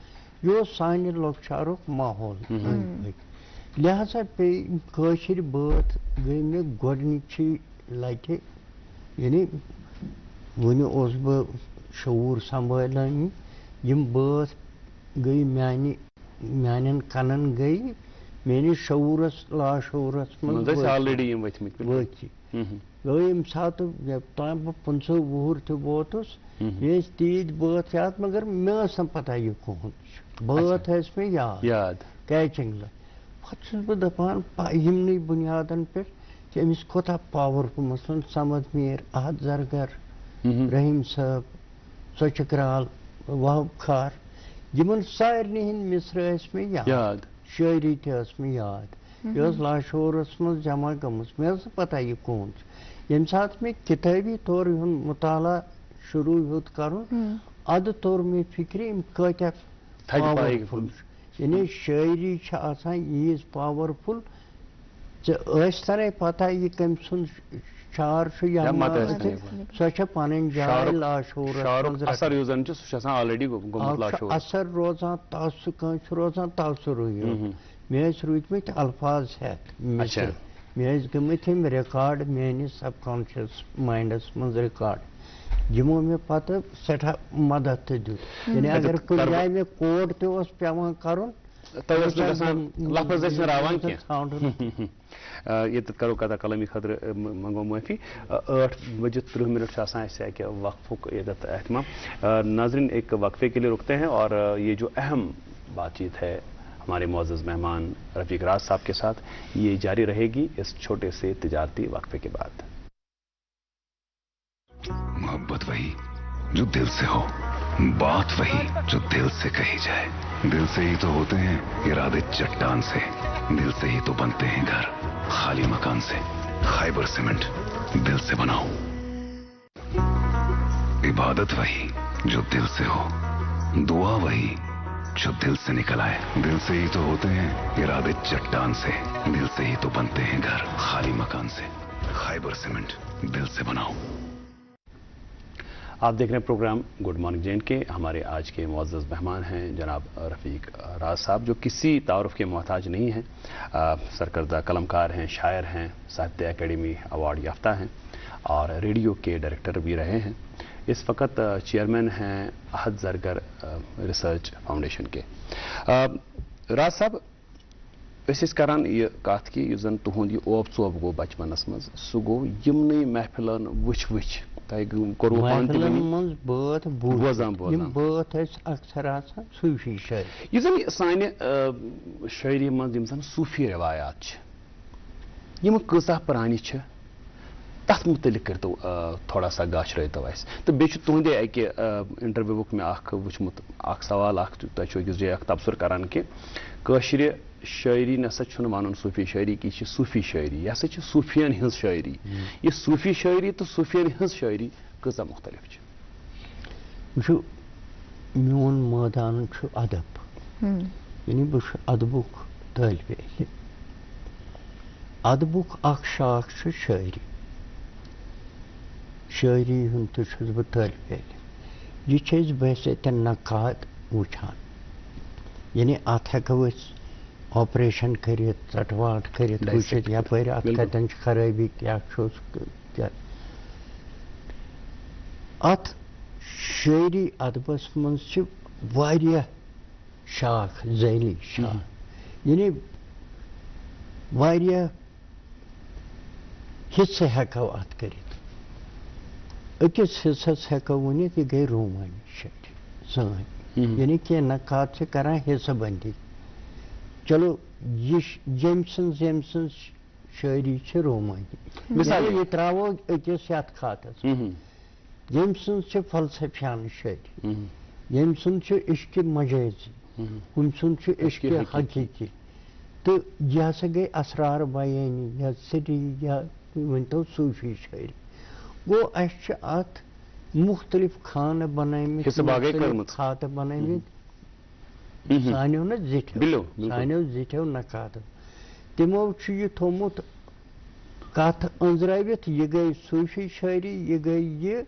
S5: یہِ اوس سانہِ لۄکچارُک ماحول أنٛدۍ پٔکۍ لہذا پیٚیہِ کٲشِر بٲتھ گٔے مےٚ گۄڈنِچی لَٹہِ یعنی وٕنہِ اوسُس بہٕ شعوٗر سنٛبھالٲنی یِم بٲتھ گٔے میٛانٮ۪ن کَنَن گٔے میٛٲنِس شعوٗرَس لاشعوٗرَس منٛز وٲتۍ گوٚو ییٚمہِ ساتہٕ یوٚتام بہٕ 25 وُہُر تہِ ووتُس مےٚ ٲسۍ تیٖتۍ بٲتھ یاد مگر مےٚ ٲس نہٕ پَتہ یہِ کُہُنٛد چھُ بٲتھ ٲسۍ مےٚ یاد کیچِنٛگ لَگ پَتہٕ چھُس بہٕ دَپان یِمنٕے بُنیادَن پٮ۪ٹھ کہِ أمِس کوٗتاہ پاوَرفُل مثلاً سمد میٖر احد زرگر رحیٖم صٲب ژۄچہِ کرٛال وَہب خار یِمن سارنٕے ہٕنٛدۍ مِثرٕ ٲسۍ مےٚ یاد شٲعری تہِ ٲس مےٚ یاد یہِ ٲس لاشعوٗرَس منٛز جمع گٔمٕژ مےٚ ٲس نہٕ پَتہ یہِ کُہُنٛد چھُ ییٚمہِ ساتہٕ مےٚ کِتٲبی طور یِہُنٛد مُطالعہ شروٗع ہیوٚت کَرُن اَدٕ توٚر مےٚ فِکرِ یِم کۭتیاہ پاوَرفُل چھُ یعنی شٲعری چھِ آسان ییٖژ پاوَرفُل ژےٚ ٲسۍتَنَے پَتہ یہِ کٔمۍ سُنٛد شعر چھُ یا سۄ چھےٚ پَنٕنۍ جاے لاشعوٗرَس اثر روزان تَوسُہ کٲنٛسہِ چھُ روزان تَوسُرٕے یوت مےٚ ٲسۍ روٗدۍمٕتۍ الفاظ ہٮ۪تھ مِثر مےٚ ٲسۍ گٔمٕتۍ یِم رِکاڈ میٛٲنِس سب کانشِیَس ماینڈَس منٛز رِکاڈ یِمو مےٚ پَتہٕ سٮ۪ٹھاہ مدد تہِ دیُت یعنی اگر کُنہِ جایہِ مےٚ کوٹ تہِ اوس پٮ۪وان کَرُن
S2: ییٚتٮ۪تھ کَرو کَتھا کَلٲمی خٲطرٕ منٛگو معٲفی 8:30 چھُ آسان اَسہِ اَکہِ وقفُک ییٚتٮ۪تھ اہتمام ناظرین ایک وقفے کے لیے رکتے ہیں اور یہ جو اہم بات چیت ہے ہمارے معزز مہمان رفیق راز صاحب کے ساتھ یہ جاری رہے گی اس چھوٹے سے تجارتی وقفے کے بعد.
S4: محبت وہی جو دل سے ہو بات وہی جو دل سے کہی جائے دل سے ہی تو ہوتے ہیں ارادے چٹان سے دل سے ہی تو بنتے ہیں گھر خالی مکان سے خیبر سیمنٹ دل سے بناؤ عبادت وہی جو دل سے ہو دعا وہی جو دل سے نکل آئے دل سے ہی تو ہوتے ہیں ارادے چٹان سے دل سے ہی تو بنتے ہیں گھر خالی مکان سے خیبر سیمنٹ دل سے بناؤ.
S2: آپ دیکھ رہے ہیں program good morning J and K. ہمارے آج کے معزز مہمان ہیں جناب رفیق راز صاحب جو کسی تعارف کے محتاج نہیں ہیں. سرکردہ قلم کار ہیں شاعر ہیں ساہتیہ اکیڈمی ایوارڈ یافتہ ہیں اور ریڈیو کے ڈائریکٹر بھی رہے ہیں. اس وقت چیئرمین ہیں احد زرگر ریسرچ فاؤنڈیشن کے. راز صاحب أسۍ کران یہ کت کہ یُس زن تُہُنٛد یہِ اوپ ژوپ گوٚو بچپنس منٛز سُہ گوٚو یِمنٕے محفلن وٕچھ
S5: محفلن منٛز بٲتھ یِم بٲتھ ٲسۍ اکثر آسان صوٗفی شٲعری
S2: یُس زن سانہِ شٲعری منٛز یِم زن صوٗفی روایات چھِ یِم کۭژاہ پرٛانہِ چھِ تتھ متعلق کٔرتو تھوڑا سا گاشرٲیتو اَسہِ تہٕ بیٚیہِ چھُ تُہنٛدے اکہِ انٹرویوُک مےٚ اکھ وٕچھمُت اکھ سوال اکھ تۄہہِ چھُو أکِس جایہِ اکھ تبصُر کران کہِ کٲشرِ شٲعری نسا چھُنہٕ وَنُن صوٗفی شٲعری کہِ یہِ چھِ صوٗفی شٲعری یہِ ہسا چھِ صوٗفیَن ہٕنٛز شٲعری یہِ صوٗفی شٲعری تہٕ صوٗفیَن ہٕنٛز شٲعری کۭژاہ مختلف چھِ.
S5: وٕچھِو میون مٲدان چھُ ادب یعنی بہٕ چھُس ادبُک طٲلبہِ علم ادبُک اکھ شاخ چھُ شٲعری شٲعری ہُنٛد تہِ چھُس بہٕ طٲلبہِ علم یہِ چھِ أسۍ بحثیتہِ نقاد وٕچھان یعنی اتھ ہٮ۪کو أسۍ آپریشن کٔرِتھ ژٹہٕ واٹ کٔرِتھ وٕچھِتھ یپٲرۍ اتھ کتٮ۪ن چھِ خرٲبی کیٛاہ چھُس کیٛاہ اتھ شٲعری ادبس منٛز چھِ واریاہ شاخ ذیلی شاخ یعنی واریاہ حصہٕ ہٮ۪کو اتھ کٔرِتھ أکِس حصس ہٮ۪کو ؤنِتھ یہِ گٔے رومٲنی شٲعری سٲنۍ یعنی کینٛہہ نقاد چھِ کران حصہٕ بندی چلو ییٚمۍ سٕنٛز شٲعری چھِ رومٲنی یہِ ترٛاوو أکِس یتھ کھاتس ییٚمۍ سٕنٛز چھِ فلسفیانہٕ شٲعری ییٚمۍ سُنٛد چھُ عشقِ مجٲزی ہُمۍ سُنٛد چھُ عشقِ حقیٖقی تہٕ یہِ ہسا گٔے اسرار بیٲنی یا سری یا ؤنۍتو صوٗفی شٲعری گوٚو اَسہِ چھِ اتھ مختلف خانہٕ بنٲومٕتۍ کھاتہٕ بنٲومٕتۍ سانیو نا زٹھیو سانیو زٹھیو نقادو تمو چھ یہ تھومت کت انزرٲوِتھ یہ گئی صوفی شاعری یہ گئی یہ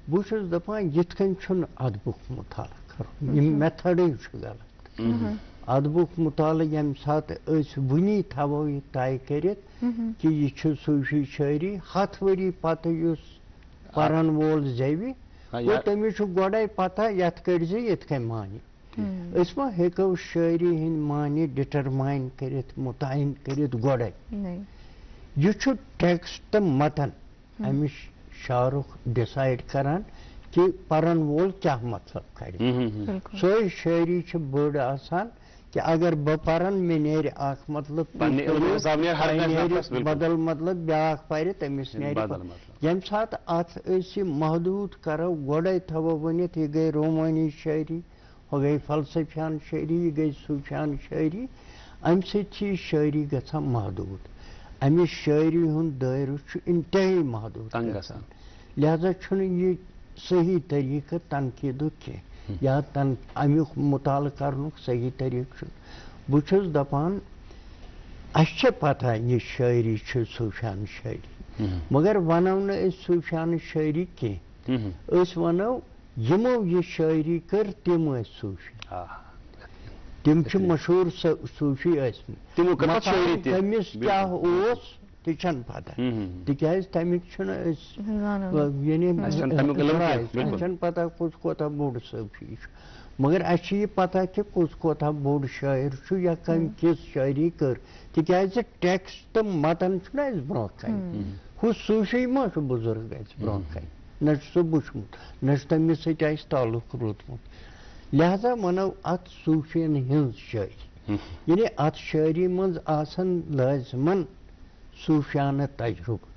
S5: بہٕ چھُس دپان یِتھ کٔنۍ چھُنہٕ ادبُک مطالعہ کرُن یہِ میتھڈے چھُ غلط ادبُک مطالعہ ییٚمہِ ساتہٕ أسۍ وُنی تھاوو یہِ طے کٔرِتھ کہِ یہِ چھُ صوفی شاعری 100 ؤری پتہٕ یُس پرن وول زیوِ گوٚو تٔمِس چھُ گۄڈے پتہ یتھ کٔرۍ زِ یِتھ کٔنۍ مانہِ أسۍ ما ہیٚکو شاعری ہٕنٛدۍ معنی ڈِٹرماین کٔرِتھ مُتعین کٔرِتھ گۄڈے یہ چھُ ٹیکسٹ تہٕ متن امِچ شارُک ڈِسایڈ کران کہ پرن وول کیا مطلب کرِ سوے شاعری چھِ بٔڑ آسان کہ اگر بہٕ پرن مےٚ نیرِ اکھ مطلب نیرِ بدل مطلب بیاکھ پرِ تٔمِس نیرِ ییٚمہِ ساتہٕ اتھ أسۍ یہِ محدوٗد کرو گۄڈے تھاوو ؤنِتھ یہِ گٔے رومٲنی شاعری ہُہ گٔے فلسفیان شاعری یہِ گٔے صوٗفیان شاعری امہِ سۭتۍ چھِ یہِ شاعری گژھان محدوٗد امِچ شاعری ہُنٛد دٲیرٕ چھُ انتہٲیی محدوٗد گژھان لہذا چھُنہٕ یہِ صحیح طریقہٕ تنقیٖدُک کینٛہہ یا امیُک مطالعہٕ کرنُک صحیح طریقہٕ چھُنہٕ بہٕ چھُس دپان اَسہِ چھِ پتہ یہِ شاعری چھِ صوٗفیان شاعری مگر ونو نہٕ أسۍ صوٗفیان شاعری کینٛہہ أسۍ ونو یِمو یہِ شاعری کٔر تِم ٲسۍ صوٗفی تِم چھِ مشہوٗر صوٗفی ٲسۍمٕتۍ تٔمِس کیٛاہ اوس تہِ چھنہٕ پتہ تِکیٛازِ تمیُک چھُنہٕ أسۍ یعنی اَسہِ چھنہٕ پتہ کُس کوتاہ بوٚڑ صوٗفی چھُ مگر اَسہِ چھِ یہِ پتہ کہِ کُس کوتاہ بوٚڑ شٲعر چھُ یا کٔمۍ کِژھ شٲعری کٔر تِکیٛازِ ٹیکسٹ تہٕ متن چھُنہ اَسہِ برونٛہہ کنہِ ہُہ صوٗفی ما چھُ بُزرگ اَسہِ برونٛہہ کنہِ نہ چھُ سُہ وٕچھمُت نہ چھُ تٔمِس سۭتۍ اَسہِ تعلُق روٗدمُت لہذا ونو اتھ صوٗفین ہٕنٛز شٲعری یعنی اتھ شٲعری منٛز آسن لٲزمن صوٗفیانہٕ تجرُبہٕ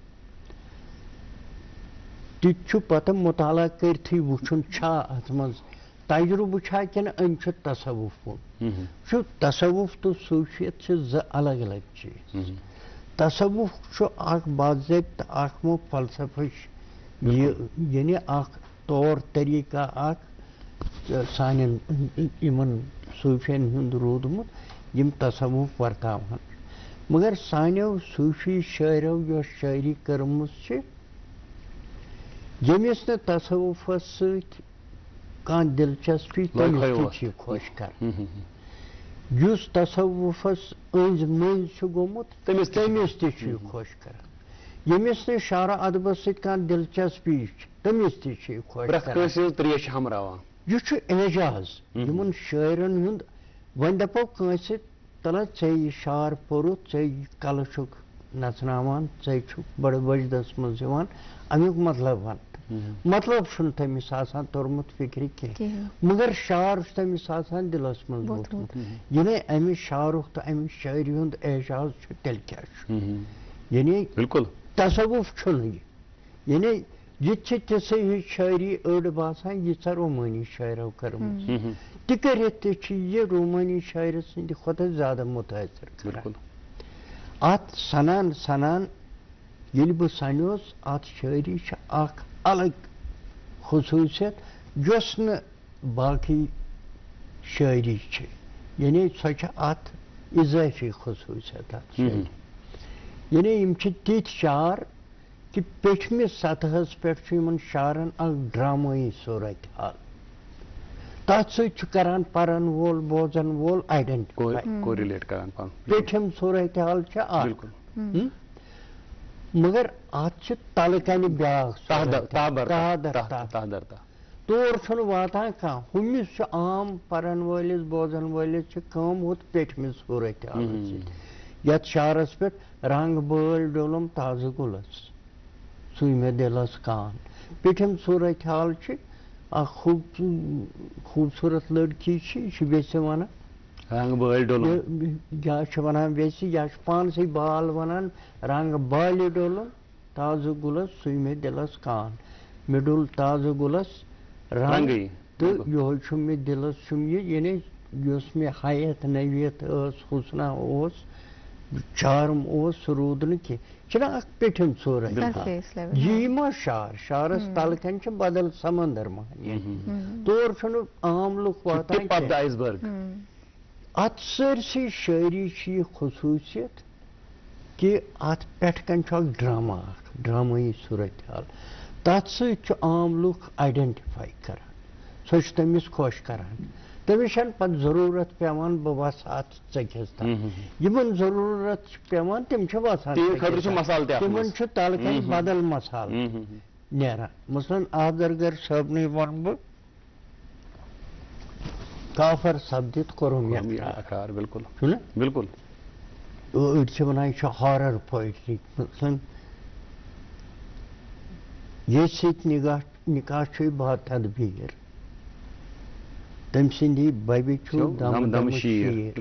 S5: تہِ چھُ پتہٕ مطالعہ کٔرتھٕے وٕچھُن چھا اتھ منٛز تجرُبہٕ چھا کِنہٕ أمۍ چھُ تصوُف کُن چھُ تصوُف تہٕ صوٗفیت چھِ زٕ الگ الگ چیٖز تصوُف چھُ اکھ باضٲبطہٕ اکھ فلسفٕچ یہِ یعنی اکھ طور طریقہ اکھ سانٮ۪ن یِمن صوٗفین ہُنٛد روٗدمُت یِم تصوُف ورتاوان مگر سانیو صوٗفی شٲعرو یۄس شٲعری کٔرمٕژ چھِ ییٚمِس نہٕ تصوُفس سۭتۍ کانٛہہ دلچسپی تٔمِس تہِ چھِ یہِ خۄش کران یُس تصوُفس أنٛزۍ مٔنٛزۍ چھُ گوٚمُت تٔمِس تہِ چھُ یہِ خۄش کران ییٚمِس نہٕ شعرو ادبس سۭتۍ کانٛہہ دلچسپی چھِ تٔمِس تہِ چھُ یہِ خۄش کران یہِ چھُ اعجاز یِمن شٲعرن ہُنٛد وۄنۍ دپو کٲنٛسہِ تلہ ژےٚ یہِ شعر پوٚرُتھ ژےٚ یہِ کلہٕ چھُکھ نژناوان ژےٚ چھُکھ بڑٕ وجدس منٛز یِوان امیُک مطلب ون مطلب چھُنہٕ تٔمِس آسان توٚرمُت فکرِ کینٛہہ مگر شعر چھُ تٔمِس آسان دلس منٛز ووٚتھمُت یعنی امہِ شعرُک تہٕ امہِ شٲعری ہُنٛد اعجاز چھُ تیٚلہِ کیٛاہ چھُ یعنی بالکل تصوُف چھُنہٕ یہِ یعنی یہِ تہِ چھِ تِژھٕے ہِش شٲعری أڑ باسان ییٖژاہ رومٲنی شٲعرو کٔرمٕژ تہِ کٔرِتھ تہِ چھِ یہِ رومٲنی شٲعرٕ سٕنٛدِ کھۄتہٕ زیادٕ مُتٲثر کران اتھ سنان سنان ییٚلہِ بہٕ سنیوس اتھ شٲعری چھِ اکھ الگ خصوٗصیت یۄس نہٕ باقٕے شٲعری چھِ یعنی سۄ چھِ اتھ اضٲفی خصوٗصیت اتھ شٲعری یعنی یِم چھِ تِتھۍ شعر کہ پیٚٹھمِس سطحس پٮ۪ٹھ چھُ یِمن شعرن اکھ ڈرامٲیی صوٗرت حال تتھ سۭتۍ چھُ کران پرن وول بوزن وول آیڈنٹِفاے پیٚٹھِم صوٗرت حال چھِ اکھ مگر اتھ چھِ تلہٕ کنہِ بیٛاکھ تور چھُنہٕ واتان کانٛہہ ہُمِس چھُ عام پرن وٲلِس بوزن وٲلِس چھِ کٲم ہُتھ پیٚٹھمِس صوٗرت حالس سۭتۍ یتھ شعرس پٮ۪ٹھ رنگ بٲلۍ ڈولُم تازٕ گُلس سُے مےٚ دِلس کان پیٚٹھِم صوٗرت حال چھِ اکھ خوٗبصوٗرت لڑکی چھِ یہِ چھِ ویٚسہِ ونان یا چھِ ونان ویٚسہِ یا چھُ پانسٕے بال ونان رنگ بالہِ ڈولُم تازٕ گُلس سُے مےٚ دِلس کان مےٚ ڈوٚل تازٕ گُلس رنگ تہٕ یِہوے چھُ مےٚ دِلس چھُم یہِ یعنی یۄس مےٚ حیت نویت ٲس حُسنا اوس چارم اوس سُہ روٗد نہٕ کینٛہہ یہِ چھُنہ اکھ پیٚٹھِم صوٗرت یی ما شعر شعرس تلہٕ کنہِ چھِ بدل سمندر مہنی تور چھُنہٕ عام لُکھ واتان ات سرسی شاعری چھ یہ خصوصیت کہ ات پٮ۪ٹھ کَنۍ چھُ اکھ ڈرامہ اکھ ڈرامٲیی صوٗرتحال تتھ سۭتۍ چھُ عام لُکھ آیڈنٹِفاے کران سۄ چھِ تٔمِس خۄش کران تٔمِس چھَنہٕ پتہٕ ضروٗرت پیٚوان بہٕ وسہٕ اتھ ژٔکِس تل یِمن ضروٗرت چھِ پیٚوان تِم چھِ وسان تِمن چھُ تلہٕ کَنۍ بدل مسالہٕ نیران مثلاً آذرگر صٲبنٕے وَنہٕ بہٕ کافر سپدِتھ کوٚرُم یکار
S2: بالکل
S5: چھُنہ
S2: بالکل
S5: أڑۍ چھِ وَنان یہِ چھُ ہارر پویٹری مثلاً ییٚتہِ سۭتۍ نکاح چھُے با تدبیٖر تٔمۍ سٕنٛدی ببہِ چھُ دم شیٖر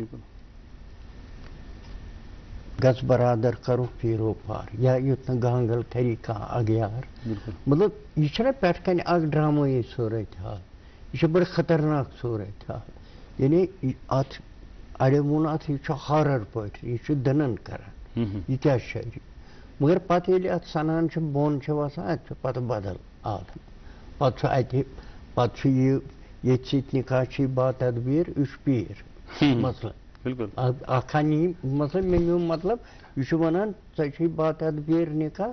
S5: گژھ برادر کرو پیٖرو پار یا یُتھ نہٕ گانگل کری کانٛہہ اگیار مطلب یہِ چھُنہ پٮ۪ٹھ کَنۍ اکھ ڈرامٲیی صوٗرتحال یہِ چھُ بڑٕ خطرناک صوٗرتحال یعنی اتھ اڑیو ووٚن اتھ یہِ چھُ ہارر پویٹری یہِ چھُ دٕنن کران یہِ کیٛاہ شٲعری مگر پتہٕ ییٚلہِ اتھ سنان چھِ بۄن چھِ وسان اتہِ چھُ پتہٕ بدل عالم پتہٕ چھُ اتہِ پتہٕ چھُ یہِ ییٚتہِ سۭتۍ نکاح چھُے با تدبیٖر یہِ چھُ پیٖر مثلاً اکھ نی مطلب مےٚ نیوٗ مطلب یہِ چھُ ونان ژےٚ چھُے با تدبیٖر نکاح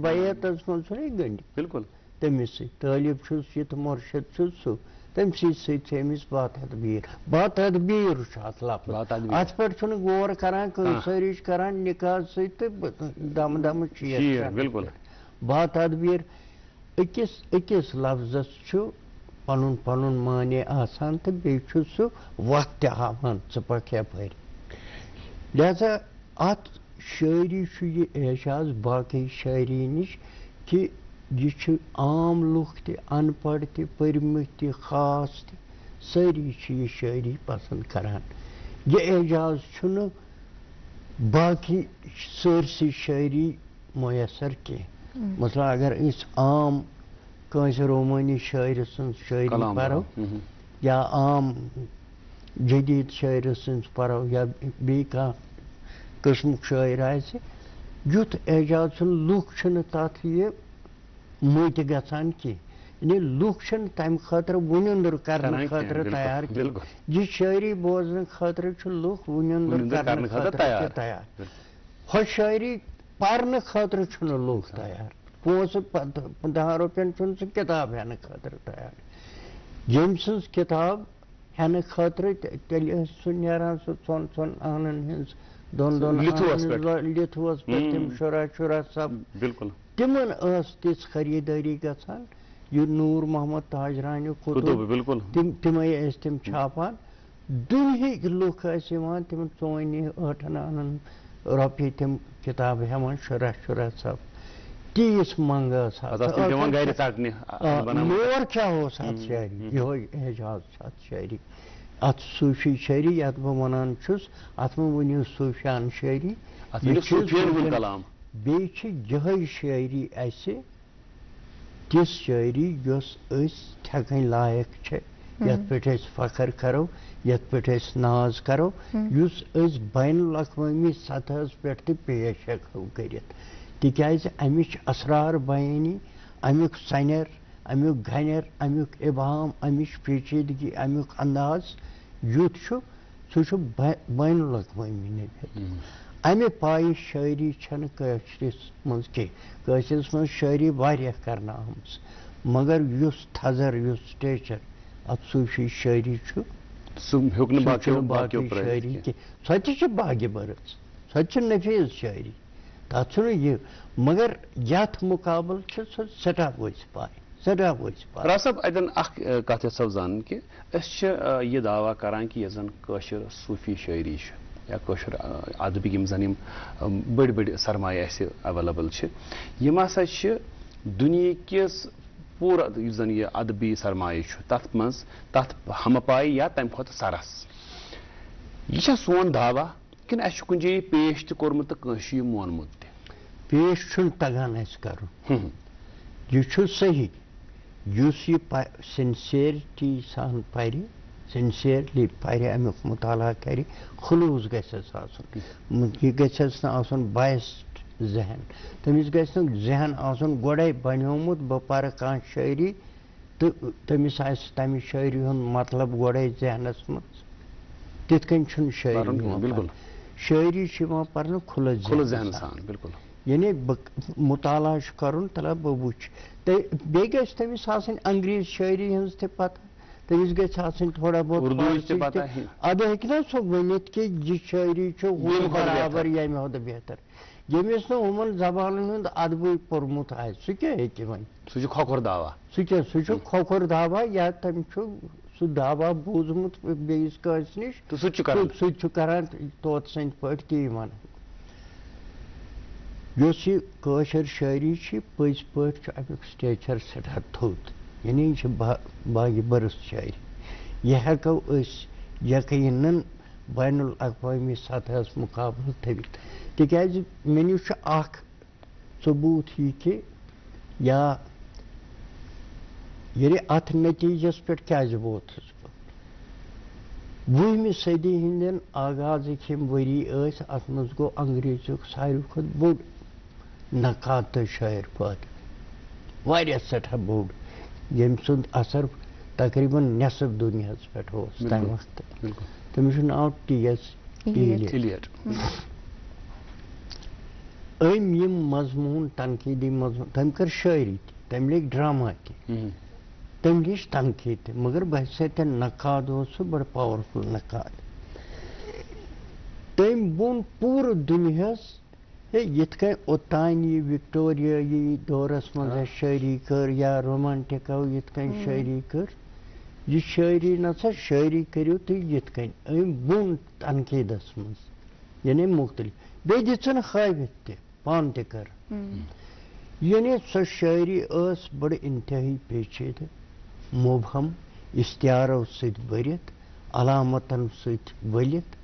S5: بیتس منٛز چھُنہ گٔنڈِ بالکل تٔمِس سۭتۍ طٲلب چھُس یہِ تہٕ مُرشد چھُس سُہ تٔمۍ سۭتۍ چھِ أمِس با تدبیٖر چھُ اتھ لفظ اتھ پٮ۪ٹھ چھُنہٕ غور کران کٲنٛسہِ سٲری چھِ کران نکاح سۭتۍ تہٕ دم شیٖر بالکل با تدبیٖر أکِس لفظس چھُ پنُن پنُن معنے آسان تہٕ بیٚیہِ چھُ سُہ وتھ تہِ ہاوان ژٕ پکھ یپٲرۍ لہذا اتھ شٲعری چھُ یہِ اعجاز باقٕے شٲعری نِش کہِ یہِ چھُ عام لُکھ تہِ ان پڑھ تہِ پٔرمٕتۍ تہِ خاص تہِ سٲری چھِ یہِ شٲعری پسنٛد کران یہِ اعجاز چھُنہٕ باقٕے سٲرسٕے شٲعری میسر کینٛہہ مثلاً اگر أسۍ عام کٲنٛسہِ رومٲنی شٲعرٕ سٕنٛز شٲعری پرو یا عام جدید شٲعرٕ سٕنٛز پرو یا بیٚیہِ کانٛہہ قٕسمُک شٲعر آسہِ یُتھ اعجاز چھُنہٕ لُکھ چھِنہٕ تتھ یہِ مٔتۍ گژھان کینٛہہ یعنی لُکھ چھِنہٕ تمہِ خٲطرٕ وُنِنٛدُر کرنہٕ خٲطرٕ تیار کینٛہہ یہِ شٲعری بوزنہٕ خٲطرٕ چھُ لُکھ وُنِنٛدُر کرنہٕ خٲطرٕ تہِ تیار ہۄ شٲعری پرنہٕ خٲطرٕ چھُنہٕ لُکھ تیار پونٛسہٕ 10 رۄپین چھُنہٕ سُہ کِتاب ہٮ۪نہٕ خٲطرٕ تیار ییٚمۍ سٕنٛز کِتاب ہٮ۪نہٕ خٲطرٕ تیٚلہِ ٲسۍ سُہ نیران سُہ ژۄن آنن ہٕنٛز دۄن لِتھوَس پٮ۪ٹھ تِم شُراہ سب بالکل تِمن ٲس تِژھ خریٖدٲری گژھان یہِ نوٗر محمد تاج رانہِ قطب بالکل تِمے ٲسۍ تِم چھاپان دُنہِکۍ لُکھ ٲسۍ یِوان تِمن 4 آنن رۄپیہِ تِم کِتابہٕ ہٮ۪وان شُراہ سب تیٖژ منٛگ ٲس مور کیٛاہ اوس اتھ شٲعری یِہوے اعجاز چھُ اتھ شٲعری اتھ صوٗفی شٲعری یتھ بہٕ ونان چھُس اتھ مہ ؤنِو صوٗفیان شٲعری بیٚیہِ چھِ یِہے شٲعری اسہِ تِژھ شٲعری یۄس أسۍ تھٮ۪کٕنۍ لایق چھِ یتھ پٮ۪ٹھ أسۍ فخر کرو یتھ پٮ۪ٹھ أسۍ ناز کرو یُس أسۍ بین الاقوٲمی سطحس پٮ۪ٹھ تہِ پیش ہٮ۪کو کٔرِتھ تِکیٛازِ امِچ اسرار بیٲنی امیُک سنیر امیُک گھنیر امیُک ابہام امِچ پیچیدگی امیُک انداز یُتھ چھُ سُہ چھُ بین الاقوٲمی نٔبِتھ امہِ پایہِ شٲعری چھنہٕ کٲشرِس منٛز کینٛہہ کٲشرِس منٛز شٲعری واریاہ کرنہٕ آمٕژ مگر یُس تھزر یُس سٹیچر اتھ صوٗفی شٲعری چھُ سُہ ہیوٚک نہٕ باقٕیو شٲعری کینٛہہ سۄ تہِ چھِ باغِ برٕژ سۄ تہِ چھِ نفیٖض شٲعری تتھ چھُنہٕ یہِ مگر یتھ مُقابل چھِ سۄ سٮ۪ٹھاہ ؤژھ پاے
S2: راز صٲب اتٮ۪ن اکھ کتھ یژھو زانٕنۍ کہِ أسۍ چھِ یہِ دعوا کران کہِ یۄس زن کٲشِر صوٗفی شٲعری چھِ یا کٲشُر ادبٕکۍ یِم زن یِم بٔڑۍ بٔڑۍ سرمایہِ اسہِ ایویلیبل چھِ یِم ہسا چھِ دُنہِکِس پوٗرٕ یُس زن یہِ ادبی سرمایہِ چھُ تتھ منٛز تتھ ہمہٕ پایہِ یا تمہِ کھۄتہٕ سرس یہِ چھا سون دعوا کِنہٕ اسہِ چھُ کُنہِ جایہِ پیش تہِ کوٚرمُت تہٕ کٲنٛسہِ چھُ یہِ مونمُت تہِ
S5: پیش چھُنہٕ تگان اسہِ کرُن یہِ چھُ صحیح یُس یہِ سِنسیرٹی سان پرِ سِنسیرلی پرِ امیُک مطالعہ کرِ خلوٗص گژھٮ۪س آسُن یہِ گژھٮ۪س نہٕ آسُن بایسڈ ذہن تٔمِس گژھِ نہٕ ذہن آسُن گۄڈے بنیومُت بہٕ پرٕ کانٛہہ شٲعری تو تمس تمہ شاعری ہند مطلب گوڑے ذہنس مز تت کن شاعری
S2: بالکل
S5: شاعری پڑھنے کھلت ذہن
S2: سان بالکل
S5: یعنی مطالعہ کرن تلا بہ وچ بیٚیہِ گژھِ تٔمِس آسٕنۍ انگریز شاعری ہٕنٛز تہِ پتہ تٔمِس گژھِ آسٕنۍ تھوڑا بہت ادٕ ہیٚکہِ نا سُہ ؤنِتھ کہِ یہِ شاعری چھُ ہُہ برابر ییٚمہِ کھۄتہٕ بہتر ییٚمِس نہٕ یِمن زبانن ہُنٛد ادبٕے پوٚرمُت آسہِ سُہ کیٛاہ ہیٚکہِ وۄنۍ
S2: سُہ چھُ کھوکھر دعوا
S5: سُہ کیٛاہ سُہ چھُ کھوکھر دعوا یا تٔمۍ چھُ سُہ دعوا بوٗزمُت بیٚیِس کٲنٛسہِ نِش
S2: تہٕ سُہ تہِ
S5: چھُ کران طوطہٕ سٕنٛدۍ پٲٹھۍ تی ونان یۄس یہِ کٲشِر شاعری چھِ پٔزۍ پٲٹھۍ چھُ امیُک سٹیچر سٮ۪ٹھاہ تھوٚد یعنی یہِ چھِ باغِ برس شاعری یہِ ہٮ۪کو أسۍ یقیٖنن بین الاقوامی سطحس مُقابلہٕ تھٲوِتھ تِکیٛازِ مےٚ نِش چھُ اکھ ثبوٗت یہِ کہِ یا ییٚلہِ اتھ نٔتیٖجس پٮ۪ٹھ کیٛازِ ووتُس بہٕ 20مہِ صٔدی ہٕنٛدٮ۪ن آغازٕکۍ یِم ؤری ٲسۍ اتھ منٛز گوٚو انگریزُک ساروی کھۄتہٕ بوٚڑ نقاد تہٕ شٲعر پٲدٕ واریاہ سٮ۪ٹھاہ بوٚڑ ییٚمہِ سُنٛد اثر تقریٖباً نٮ۪صف دُنیاہس پٮ۪ٹھ اوس تمہِ وقتہٕ تٔمِس چھُ ناو T.S. Eliot أمۍ یِم مضموٗن تنقیٖدی مضموٗن تٔمۍ کٔر شٲعری تہِ تٔمۍ لیکھۍ ڈراما تہِ تٔمۍ لیچھ تنقیٖد تہِ مگر باسے تہِ نقاد اوس سُہ بڑٕ پاورفُل نقاد تٔمۍ ووٚن پوٗرٕ دُنیاہس ہے یِتھ کٔنۍ اوٚتانۍ یہِ وکٹوریایی دورس منٛز اَسہِ شٲعری کٔر یا رومانٹِکو یِتھ کٔنۍ شٲعری کٔر یہِ شٲعری نسا شٲعری کٔرِو تُہۍ یِتھ کٔنۍ أمۍ ووٚن تنقیٖدس منٛز یعنی مختلف بیٚیہِ دِژٕن ہٲوِتھ تہِ پانہٕ تہِ کٔر یعنی سۄ شٲعری ٲس بڑٕ انتہٲیی پیچیدٕ مُبہم اشتعارو سۭتۍ بٔرِتھ علامتن سۭتۍ ؤلِتھ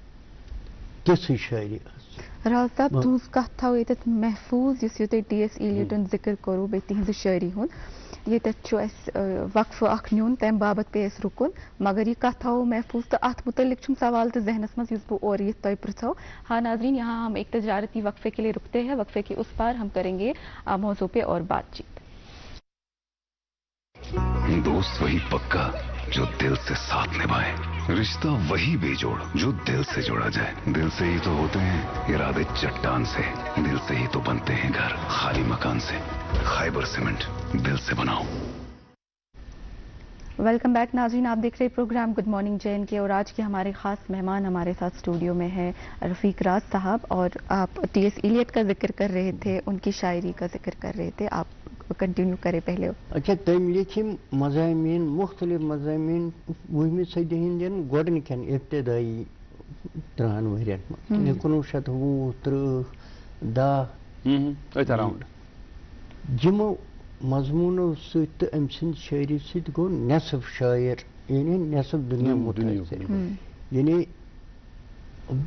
S5: تِژھٕے شٲعری ٲس
S3: راز صاحب تُہٕنٛز کتھ تھاو ییٚتٮ۪تھ محفوٗظ یُس یہِ تۄہہِ T.S. Eliot ہُنٛد ذِکر کوٚروٕ بیٚیہِ تِہنٛزِ شٲعری ہُنٛد ییٚتٮ۪تھ چھُ اَسہِ وقفہٕ اکھ نیُن تمہِ باپتھ پیٚیہِ اَسہِ رُکُن مگر یہِ کتھ تھاوو محفوٗظ تہٕ اتھ مُتعلق چھُم سوال تہِ ذہنس منٛز یُس بہٕ اورٕ یِتھ تۄہہِ پرژھو ہاں ناظرین یہاں ہم ایک تجارتی وقفے کے لیے رکتے ہیں وقفے کے اس پار ہم کریں گے موضوع پہ اور بات چیت
S4: دوست وہی پکا جو دل سے ساتھ نبھائے رشتہ وہی بے جوڑ جو دل سے جوڑا جائے دل سے ہی تو ہوتے ہیں ارادے چٹان سے دل سے ہی تو بنتے ہیں گھر خالی مکان سے خیبر سیمنٹ دل سے بناؤ
S3: ویلکم بیک ناظرین آپ دیکھ رہے پروگرام گڈ مارننگ JNK اور آج کے ہمارے خاص مہمان ہمارے ساتھ اسٹوڈیو میں ہے رفیق راز صاحب اور آپ T.S. Eliot کا ذکر کر رہے تھے ان کی شاعری کا ذکر کر رہے تھے آپ کنٹینیو کرے پہلے
S5: اچھا تٔمۍ لیکھ یِم مضامین مختلف مضامین 20مہِ صٔدی ہٕنٛدٮ۪ن گۄڈنِکٮ۪ن ابتدٲیی 30 ؤرین منٛز 1920 30 10 یِمو مضموٗنو سۭتۍ تہٕ أمۍ سٕنٛدِ شٲعری سۭتۍ گوٚو نٮ۪صف شٲعر یعنی نٮ۪صف دُنیا مُتٲثر یعنی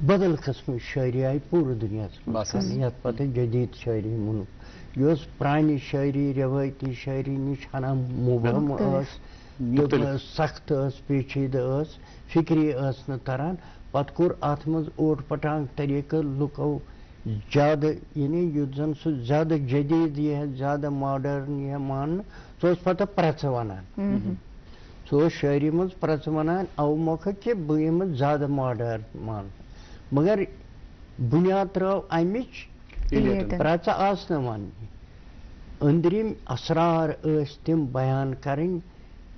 S5: بدل قٕسمٕچ شٲعری آیہِ پوٗرٕ دُنیاہس منٛز یتھ پتہٕ جدیٖد شٲعری ووٚنُکھ یہِ ٲس پرانہِ شٲعری رٮ۪وٲیتی شٲعری نِش ہنا مُبہم ٲس سخت ٲس پیچیدٕ ٲس فکری ٲس نہٕ تران پتہٕ کوٚر اتھ منٛز اوٹ پٹانگ طریٖقہٕ لُکو زیادٕ یعنی یُتھ زن سُہ زیادٕ جدیٖد یی ہے زیادٕ ماڈٲرن یی ہے ماننہٕ سُہ اوس پتہٕ پرٛژٕ ونان سُہ اوس شٲعری منٛز پرٛژٕ ونان اَوٕ مۄکھٕ کہِ بہٕ یِمہٕ زیادٕ ماڈٲرن ماننہٕ مگر بُنیاد ترٲو امِچ پرٛژٕ آسہٕ نہٕ وننہِ أنٛدرِم اسرار ٲسۍ تِم بیان کرٕنۍ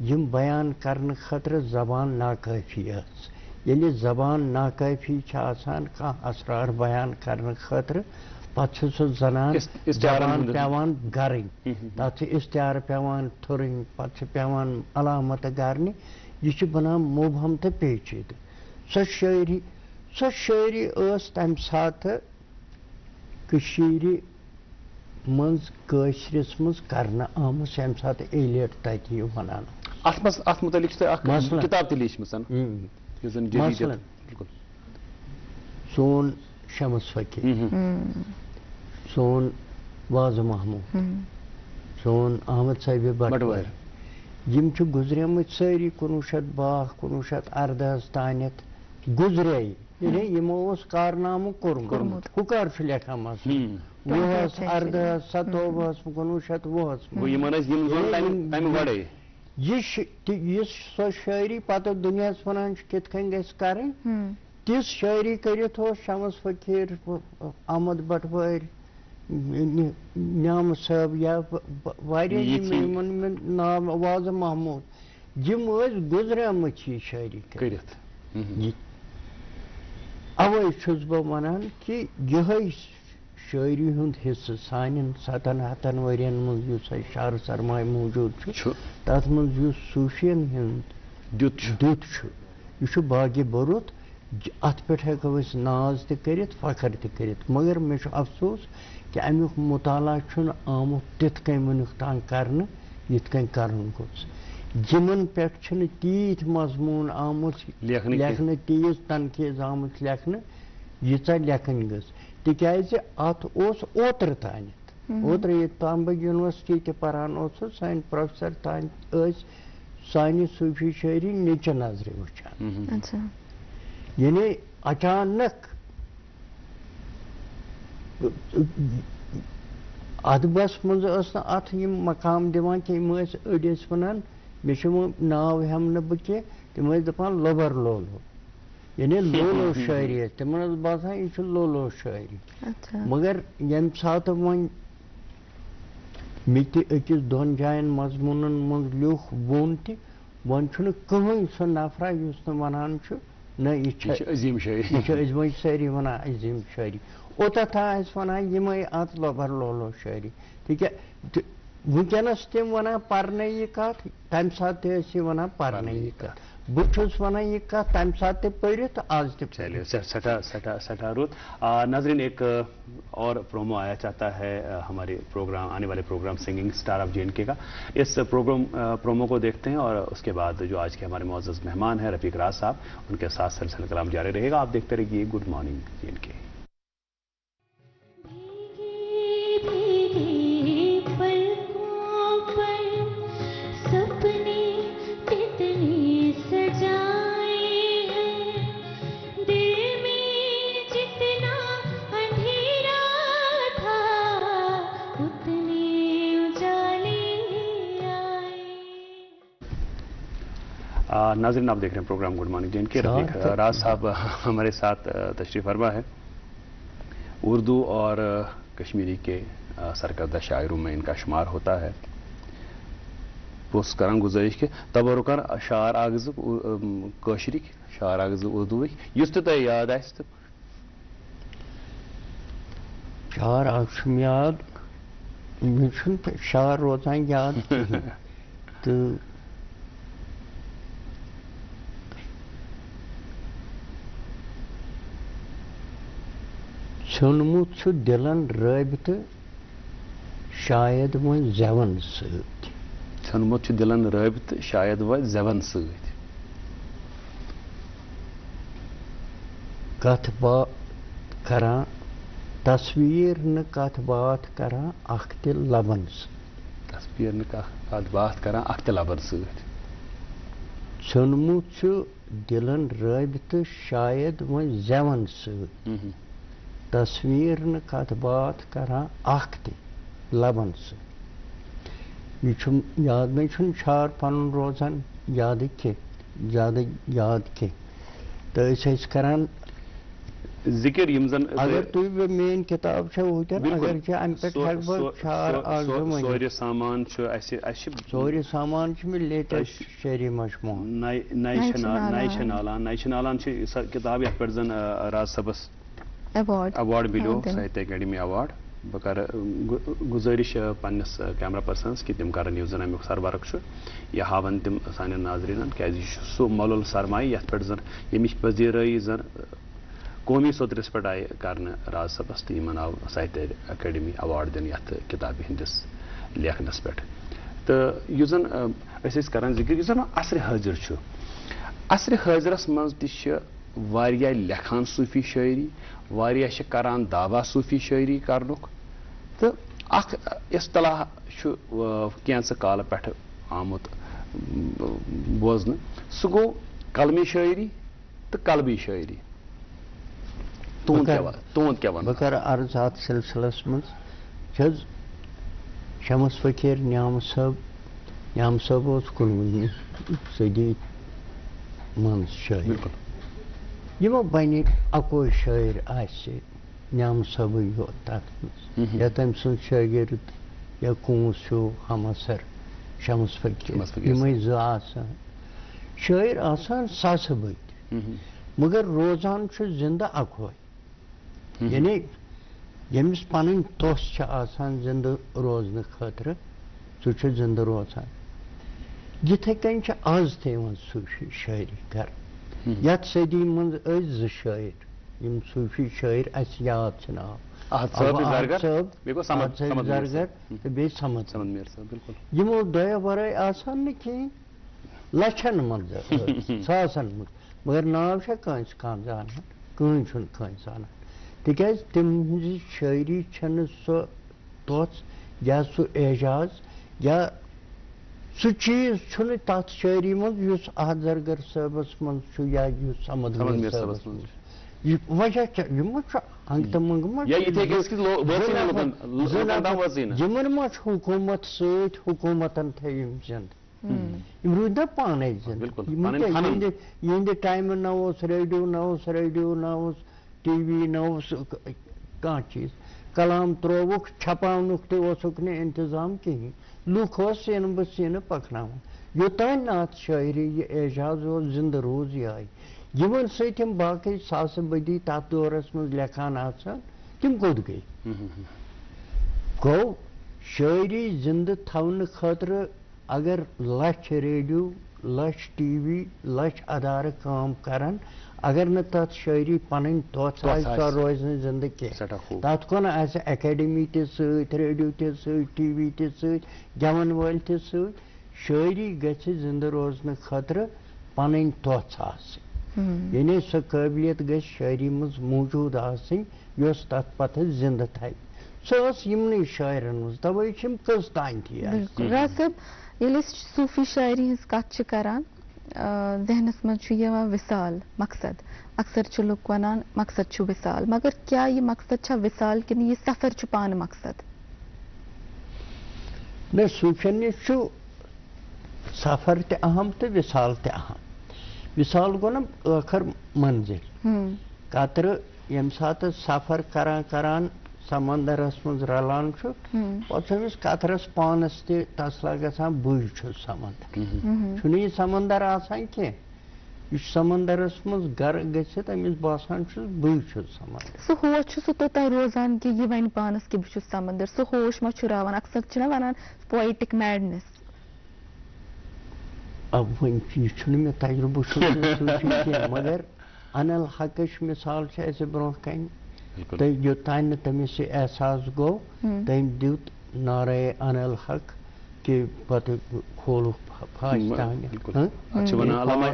S5: یِم بیان کرنہٕ خٲطرٕ زبان ناکٲفی ٲس ییٚلہِ زبان ناکٲفی چھِ آسان کانٛہہ اسرار بیان کرنہٕ خٲطرٕ پتہٕ چھِ سُہ زنان زبان پیٚوان گرٕنۍ تتھ چھِ اِشتِہار پیٚوان تھُرٕنۍ پتہٕ چھِ پیٚوان علامتہٕ گرنہِ یہِ چھُ بنان مُبہم تہٕ پیچیدٕ سۄ شٲعری ٲس تمہِ ساتہٕ کٔشیٖرِ منٛز کٲشرِس منٛز کرنہٕ آمٕژ ییٚمہِ ساتہٕ Eliot تتہِ یہِ ونان
S2: اتھ متعلق چھِ تۄہہِ اکھ کِتاب تہِ لیٖچھمٕژ
S5: مثلاً سون شمس فقیر سون وازٕ محموٗد سون احمد صٲبہِ بٹوٲرۍ یِم چھِ گُزریمٕتۍ سٲری 1912 1918 تانٮ۪تھ گُزرے یعنی یِمو اوس کارنامہٕ کوٚرمُت ہُہ کر چھُ لیکھان مثلاً 1918 1920 منٛز یہ سو شاعری پتہ دنیا ونان کت کن گھس کریں تس شاعری کرت شمس فقیر احمد بٹوار نعم صاحب یا نام واضح محمود یم گزریمت یہ شاعری کرت اوے چھس بہ ونان کہ یہ شاعری ہند حصہ سان 7 ورین من شعر سرمایہ موجود تر من صوفین ہند دت یہ باغ برت ات پہ ہیکو ناز تہ کرت فخر تہ کرت مگر مے افسوس کہ امیک مطالعہ چھن آمت تت کن ونیک تان کرنے یت کن کرن گوس جمن پہ تیت مضمون آمت لیکھنے تیز تنقید آمت لیکھنے ییژا لیکھن گژھ تکیازِ ات اوس اوترٕ تانیتھ اوترٕ ییٚتہِ تام بہٕ یونیورسٹی تہِ پران اوسُس سٲنۍ پروفیسر تانۍ ٲسۍ سانہِ صوٗفی شٲعری نیچہِ نظرِ وٕچھان یعنی اچانک ادبس منٛز ٲس نہٕ اتھ یِم مقام دِوان کینٛہہ یِم ٲسۍ أڑۍ ٲسۍ ونان مےٚ چھُ وۄنۍ ناو ہٮ۪مہٕ نہٕ بہٕ کینٛہہ تِم ٲسۍ دپان لۄبر لولو یعنی لولو شاعری ٲس تِمن اوس باسان یہِ چھُ لولو شاعری مگر ییٚمہِ ساتہٕ وۄنۍ مےٚ تہِ أکِس 2 جاین مضموٗنن منٛز لیوٗکھ ووٚن تہِ وۄنۍ چھُنہٕ کٕہٕنۍ سُہ نفرا یُس نہٕ ونان چھُ نہ یہِ چھِ عظیٖم شٲعری یہِ چھِ وۄنۍ سٲری ونان عظیٖم شٲعری اوٚتتھ ٲسۍ ونان یِمے اتھ لۄبر لولو شاعری تِکیٛازِ ونکیٚنس تِم ونان پرنے یہِ کتھ تمہِ ساتہٕ تہِ ٲسۍ یہِ ونان پرنے یہِ کتھ بہٕ چھُس ونان یہِ کتھ تمہِ ساتہٕ تہِ پٔرِتھ آز تہِ
S2: سٹھا رود ناظرین ایک اور پرومو آیا چاہتا ہے ہمارے پروگرام آنے والے program singing star of JNK کا اس پرومو کو دیکھتے ہیں اور اس کے بعد جو آج کے ہمارے معزز مہمان ہیں رفیق راز صاحب ان کے ساتھ سلسلہ کلام جاری رہے گا آپ دیکھتے رہیے گڈ مارننگ JNK ناظرین آپ دیکھ رہے ہیں پروگرام گڈ مارننگ JNK رفیق راز صاحب ہمارے ساتھ تشریف فرما ہے اردو اور کشمیری کے سرکردہ شاعروں میں ان کا شمار ہوتا ہے بہت کران گزارش کہ تبرکان شعر اغز کشرک شعر اغز اردو یس تہ یاد آسہ
S5: شعر اکھ یاد مجھے شعر روزان یاد تو ژھیونمت چھُ دلن رٲبطہٕ شاید وۄنۍ زٮ۪ون سۭتۍ
S2: ژھیونمت چھُ دلن رٲبطہٕ شاید وۄنۍ زٮ۪ون سۭتۍ
S5: کتھ باتھ کران تصویر نہٕ کتھ باتھ کران اکھ تہِ لبن سۭتۍ
S2: تصویر نہٕ کتھ باتھ کران اکھ تہِ لبن سۭتۍ
S5: ژھیونمت چھُ دلن رٲبطہٕ شاید وۄنۍ زٮ۪ون سۭتۍ تصویر نہ کتھ بات کران اکھ تہِ لبن سۭتۍ یہ چھُم یاد مےٚ چھُنہٕ شعر پنُن روزان یادٕ کینٛہہ زیادٕ یاد کینٛہہ تہٕ أسۍ ٲسۍ کران
S2: ذکر یم زن
S5: اگر تُہۍ میٲنۍ کِتاب چھےٚ وٕنکٮ۪ن اگر چھِ امہِ پٮ۪ٹھ ہٮ۪کہٕ بہٕ شعر اکھ زٕ ؤنِتھ
S2: سورِ سامان چھُ اسہِ
S5: ژورِ سامان چھُ مےٚ لیٹسٹ شعری مجموعہ
S2: نَیہِ چھِ نالان چھِ سۄ کِتاب یتھ پٮ۪ٹھ زن راز صٲبس اوارڈ ملیو ساہتیہ اکیڈمی اوارڈ بہ کر گزارش پنس کیمرہ پرسنس کہ تم کرن یُس زن امیُک سرورق چھُ یہ ہاون تم سانٮ۪ن ناظریٖنن کیازِ یہ چھُ سُہ مۄلُل سرمایہ یتھ پٮ۪ٹھ زن ییٚمِچ پذیرٲیی زن قومی صوترس پٮ۪ٹھ آیہِ کرنہٕ راز صٲبس تہٕ یِمن آو ساہتیہ اکیڈمی اوارڈ دِنہٕ یتھ کِتابہِ ہٕنٛدِس لیکھنس پٮ۪ٹھ تہٕ یُس زن أسۍ ٲسۍ کران ذکر یُس زن عصرِ حٲضِر چھُ عصرِ حٲضِرس منٛز تہِ چھِ واریاہ لیکھان صوٗفی شٲعری واریاہ چھِ کران دعوا صوٗفی شٲعری کرنُک تہٕ اکھ اصطلاح چھُ کینٛژٕ کالہٕ پٮ۪ٹھٕ آمُت بوزنہٕ سُہ گوٚو قلمی شٲعری تہٕ قلبی شٲعری تُہُنٛد کیٛاہ وَنُن
S5: بہٕ کرٕ عرض اتھ سلسلس منٛز چھِ حظ شمس فقیٖر نعام صٲب یم صٲب اوس 19 صدی منٛز شٲعر
S2: بالکل
S5: یِمو بَنہِ اَکوے شٲعر آسہِ نیم صٲبٕے یوت تَتھ منٛز یا تٔمۍ سُنٛد شٲگِرد یا کوٗس ہیوٗ ہم اثر شمس فقیر یِمے زٕ آسان شٲعر آسان ساسہٕ بٔدۍ مگر روزان چھُ زِندٕ اَکوے یعنی ییٚمِس پَنٕنۍ توٚس چھِ آسان زِندٕ روزنہٕ خٲطرٕ سُہ چھُ زِندٕ روزان یِتھَے کٔنۍ چھِ آز تہِ یِوان صوٗفی شٲعری کَرنہٕ یَتھ صدی منٛز ٲسۍ زٕ شٲعر یِم صوٗفی شٲعر اَسہِ یاد چھِ ناو
S2: احد صٲب
S5: زرگر
S2: بالکل
S5: تہٕ بیٚیہِ سمد
S2: میر صٲب بالکل
S5: یِمو دۄیو وَرٲے آسان نہٕ کِہیٖنۍ لَچھَن منٛز ساسَن منٛز مگر ناو چھےٚ کٲنٛسہِ کانٛہہ زانان کٕہٕنۍ چھُنہٕ کٲنٛسہِ زانان تِکیٛازِ تِہٕنٛزِ شٲعری چھَنہٕ سۄ توٚژ یا سُہ اعجاز یا سُہ چیٖز چھُنہٕ تَتھ شٲعری منٛز یُس احد زرگر صٲبَس منٛز چھُ یا یُس سمد میر صٲبَس منٛز چھُ یہِ وجہ کیٛاہ یِمو چھُ ہنٛگتہٕ منٛگہٕ یِمن ما چھُ حکوٗمت سۭتۍ حکوٗمتن تھٲے یِم زِندٕ یِم روٗدۍ نا پانے زِندٕ یِہنٛدِ ٹایمہٕ نہ اوس ریڈیو نہ اوس ٹی وی نہ اوس کانٛہہ چیٖز کلام ترٛووُکھ چھپاونُک تہِ اوسُکھ نہٕ انتظام کِہیٖنۍ لُکھ اوس سینہٕ بہ سینہٕ پکناوان یوٚتانۍ نہٕ اَتھ شٲعری یہِ اعجاز اوس زِندٕ روٗز یہِ آیہِ یِمن سۭتۍ یِم باقٕے ساسہٕ بٔدی تَتھ دورس منٛز لیکھان آسان تِم کوٚت گٔے گوٚو شٲعری زِندٕ تھاونہٕ خٲطرٕ اگر لچھ ریڈیو لچھ ٹی وی لچھ ادارٕ کٲم کرن اگر نہٕ تَتھ شٲعری پنٕنۍ توٚژ آسہِ سۄ روزِ نہٕ زِندٕ کینٛہہ تَتھ کُن آسہِ اکیڈمی تہِ سۭتۍ ریڈیو تہِ سۭتۍ ٹی وی تہِ سۭتۍ گٮ۪ون وٲلۍ تہِ سۭتۍ شٲعری گژھِ زِندٕ روزنہٕ خٲطرٕ پنٕنۍ توٚژ آسٕنۍ یعنی سۄ قٲبلیت گژھِ شٲعری منٛز موٗجوٗد آسٕنۍ یۄس تَتھ پتہٕ زِندٕ تھاوِ سۄ ٲس یِمنٕے شٲعرن منٛز تَوَے چھِ یِم کٔژ تانۍ تہِ
S3: راز صٲب ییٚلہِ أسۍ صوٗفی شاعری ہٕنٛز کتھ چھِ کران ذہنس منٛز چھُ یِوان وِصال مقصد اکثر چھِ لُکھ ونان مقصد چھُ وِصال مگر کیٛاہ یہِ مقصد چھا وِصال کِنہٕ یہِ سفر چھُ پانہٕ مقصد
S5: نہ صوٗفین نِش چھُ سفر تہِ اہم تہٕ وِصال تہِ اہم وِصال گوٚو نا ٲخر منزِل قطرٕ ییٚمہِ ساتہٕ سفر کران سمندرس منٛز رلان چھُ پتہٕ چھُ أمِس قطرس پانس تہِ تسلا گژھان بٕے چھُس سمندر چھُنہٕ یہِ سمندر آسان کینٛہہ یہِ چھُ سمندرس منٛز گرٕ گٔژھِتھ أمِس باسان چھُس بٕے چھُس سمندر
S3: سُہ ہوش چھُ سُہ توٚتام روزان کہِ یہِ وَنہِ پانس کہِ بہٕ چھُس سمندر سُہ ہوش ما چھُ راوان اکثر چھِنہ ونان پویٹِک میڈنس
S5: وۄنۍ یہِ چھُنہٕ مےٚ تجرُبہٕ چھُنہٕ کینٛہہ مگر انل حقٕچ مِثال چھِ اَسہِ برونٛہہ کنہِ تہٕ یوٚتانۍ نہٕ تٔمِس یہِ احساس گوٚو تٔمۍ دیُت نعرے انل حق کہ پتہٕ کھولُکھ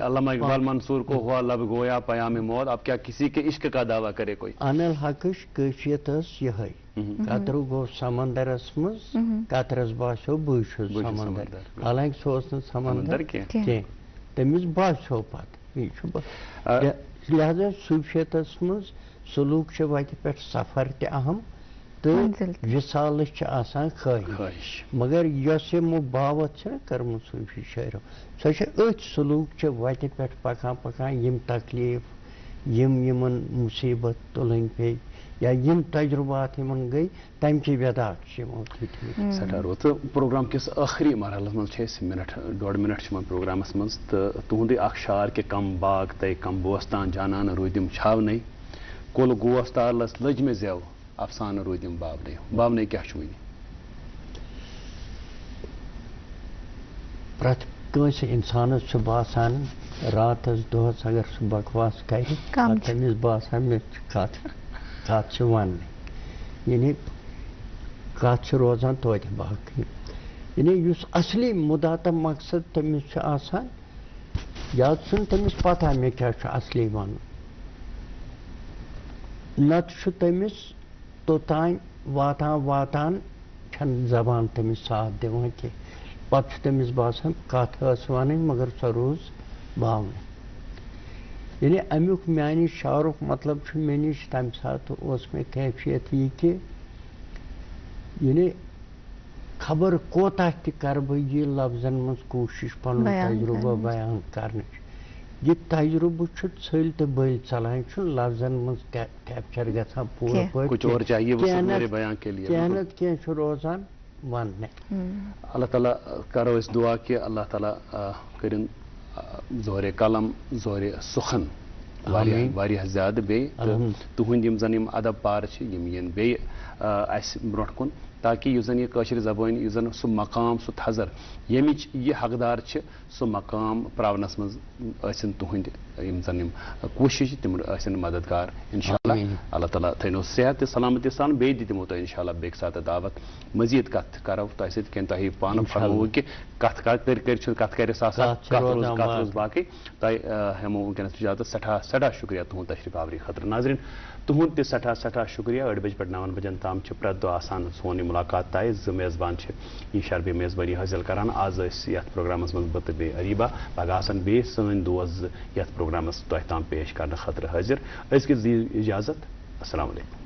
S2: علامہ اقبال منصور کو ہوا لب گویا پیام موت اب کیا کسی کے عشق کا دعویٰ کرے کوئی
S5: انل حقٕچ کٲفیت ٲس یِہے قطرٕ گوٚو سمندرس منٛز قطرس باسیو بٕے چھُس سمندر حالانکہِ سُہ اوس نہٕ سمندر کینٛہہ تٔمِس باسیو پتہٕ یہِ چھُ لہذا صوٗفیتس منٛز سلوٗک چھِ وتہِ پٮ۪ٹھ سفر تہِ اہم تہٕ وِصالٕچ چھِ آسان خٲہِش مگر یۄس یِمو باوت چھِنہ کٔرمٕژ صوٗفی شٲعرو سۄ چھِ أتھۍ سلوٗک چہِ وتہِ پٮ۪ٹھ پکان یِم تکلیٖف یِمن مُصیٖبت تُلٕنۍ پیٚیہِ یا یِم تجرُبات یِمن گٔے تمہِ چہِ ویداک چھِ یِمو تھٲیمٕتۍ
S2: سٮ۪ٹھاہ رُت تہٕ پروگرام کِس ٲخری مرحلس منٛز چھِ أسۍ ڈۄڑ مِنٹ چھِ یِمن پروگرامس منٛز تہٕ تُہُنٛدُے اکھ شعر کہِ کم باغ تَے کم بوستان جانان روٗدِم چھاونے کُل گوستالس لٔج مےٚ زٮ۪و افسانہٕ روٗدِم باونَے کیٛاہ چھُ وٕنہِ
S5: پرٛٮ۪تھ کٲنٛسہِ اِنسانس چھُ باسان راتس دۄہس اگر سُہ بکواس کرِ تٔمِس باسان مےٚ چھِ کتھ چھِ وننٕے یعنی کتھ چھِ روزان توتہِ باقٕے یعنی یُس اصلی مُدا تہٕ مقصد تٔمِس چھُ آسان یا چھُنہٕ تٔمِس پتہ مےٚ کیٛاہ چھُ اصلی ونُن نتہٕ چھُ تٔمِس توٚتانۍ واتان چھنہٕ زبان تٔمِس ساتھ دِوان کینٛہہ پتہٕ چھُ تٔمِس باسان کتھ ٲس ونٕنۍ مگر سۄ روٗز باونٕے یعنی امیُک میانہِ شعرُک مطلب چھُ مےٚ نِش تمہِ ساتہٕ اوس مےٚ کیفیت یہِ کہِ یعنی خبر کوتاہ تہ کر بہ یہ لفظن مز کوشش پن تجربہ بیان کرنے یہ تجربہ ژھل تو بل ژلان لفظن مز کیپچر گژھان پورٕ پٲٹھۍ
S2: کچھ اور چاہیے وہ سب میرے بیان کے لیے
S5: کینٛہہ نتہٕ کینٛہہ چھُ روزان وننہِ
S2: اللہ تعالیٰ کرو اس دعا کہ اللہ تعالیٰ کرن زور قلم زور سخن واریاہ زیادہ بیٚیہِ تُہنٛدۍ یِم زن یِم ادب پار چھِ یِم یِن بیٚیہِ اَسہِ برونٛٹھ کُن تاکہ یُس زن یہ کٲشِر زبٲنۍ یُس زن سُہ مقام سُہ تھزر ییٚمِچ یہِ حقدار چھِ سُہ مقام پراونس منٛز ٲسِن تُہنٛدۍ یِم زن یِم کوٗشِش تِم ٲسِن مددگار انشاءاللہ اللہ تعالیٰ تھٲینو صحت تہِ سلامتی سان بیٚیہِ دِ دِمو تۄہہِ انشاءاللہ بیٚکہِ ساتہٕ دعوت مزیٖد کتھ کرو تۄہہِ سۭتۍ کینٛہہ تۄہہِ پانہٕ فرمووٕ کہِ کتھ کٔرۍ چھُ کتھ کرِ کتھ روز باقٕے تۄہہِ ہٮ۪مو وٕنکٮ۪نس اجازت سٮ۪ٹھاہ شُکریہ تُہُنٛد تشریف آوری خٲطرٕ ناظریٖن تُہُنٛد تہِ سٮ۪ٹھاہ شُکریہ 8 بجہِ پٮ۪ٹھ 9 بجن تام چھِ پرٛٮ۪تھ دۄہ آسان سون یہِ مُلاقات طے 2 میزبان چھِ یہِ شربہِ میزبٲنی حٲصِل کران آز ٲسۍ یتھ پروگرامس منٛز بہٕ تہٕ بیٚیہِ اریٖبا پگاہ آسن بیٚیہِ سٲنۍ دوس زٕ یتھ پروگرامس تۄہہِ تام پیش کرنہٕ خٲطرٕ حٲضِر أزکِس دِیِو اجازت السلام علیکم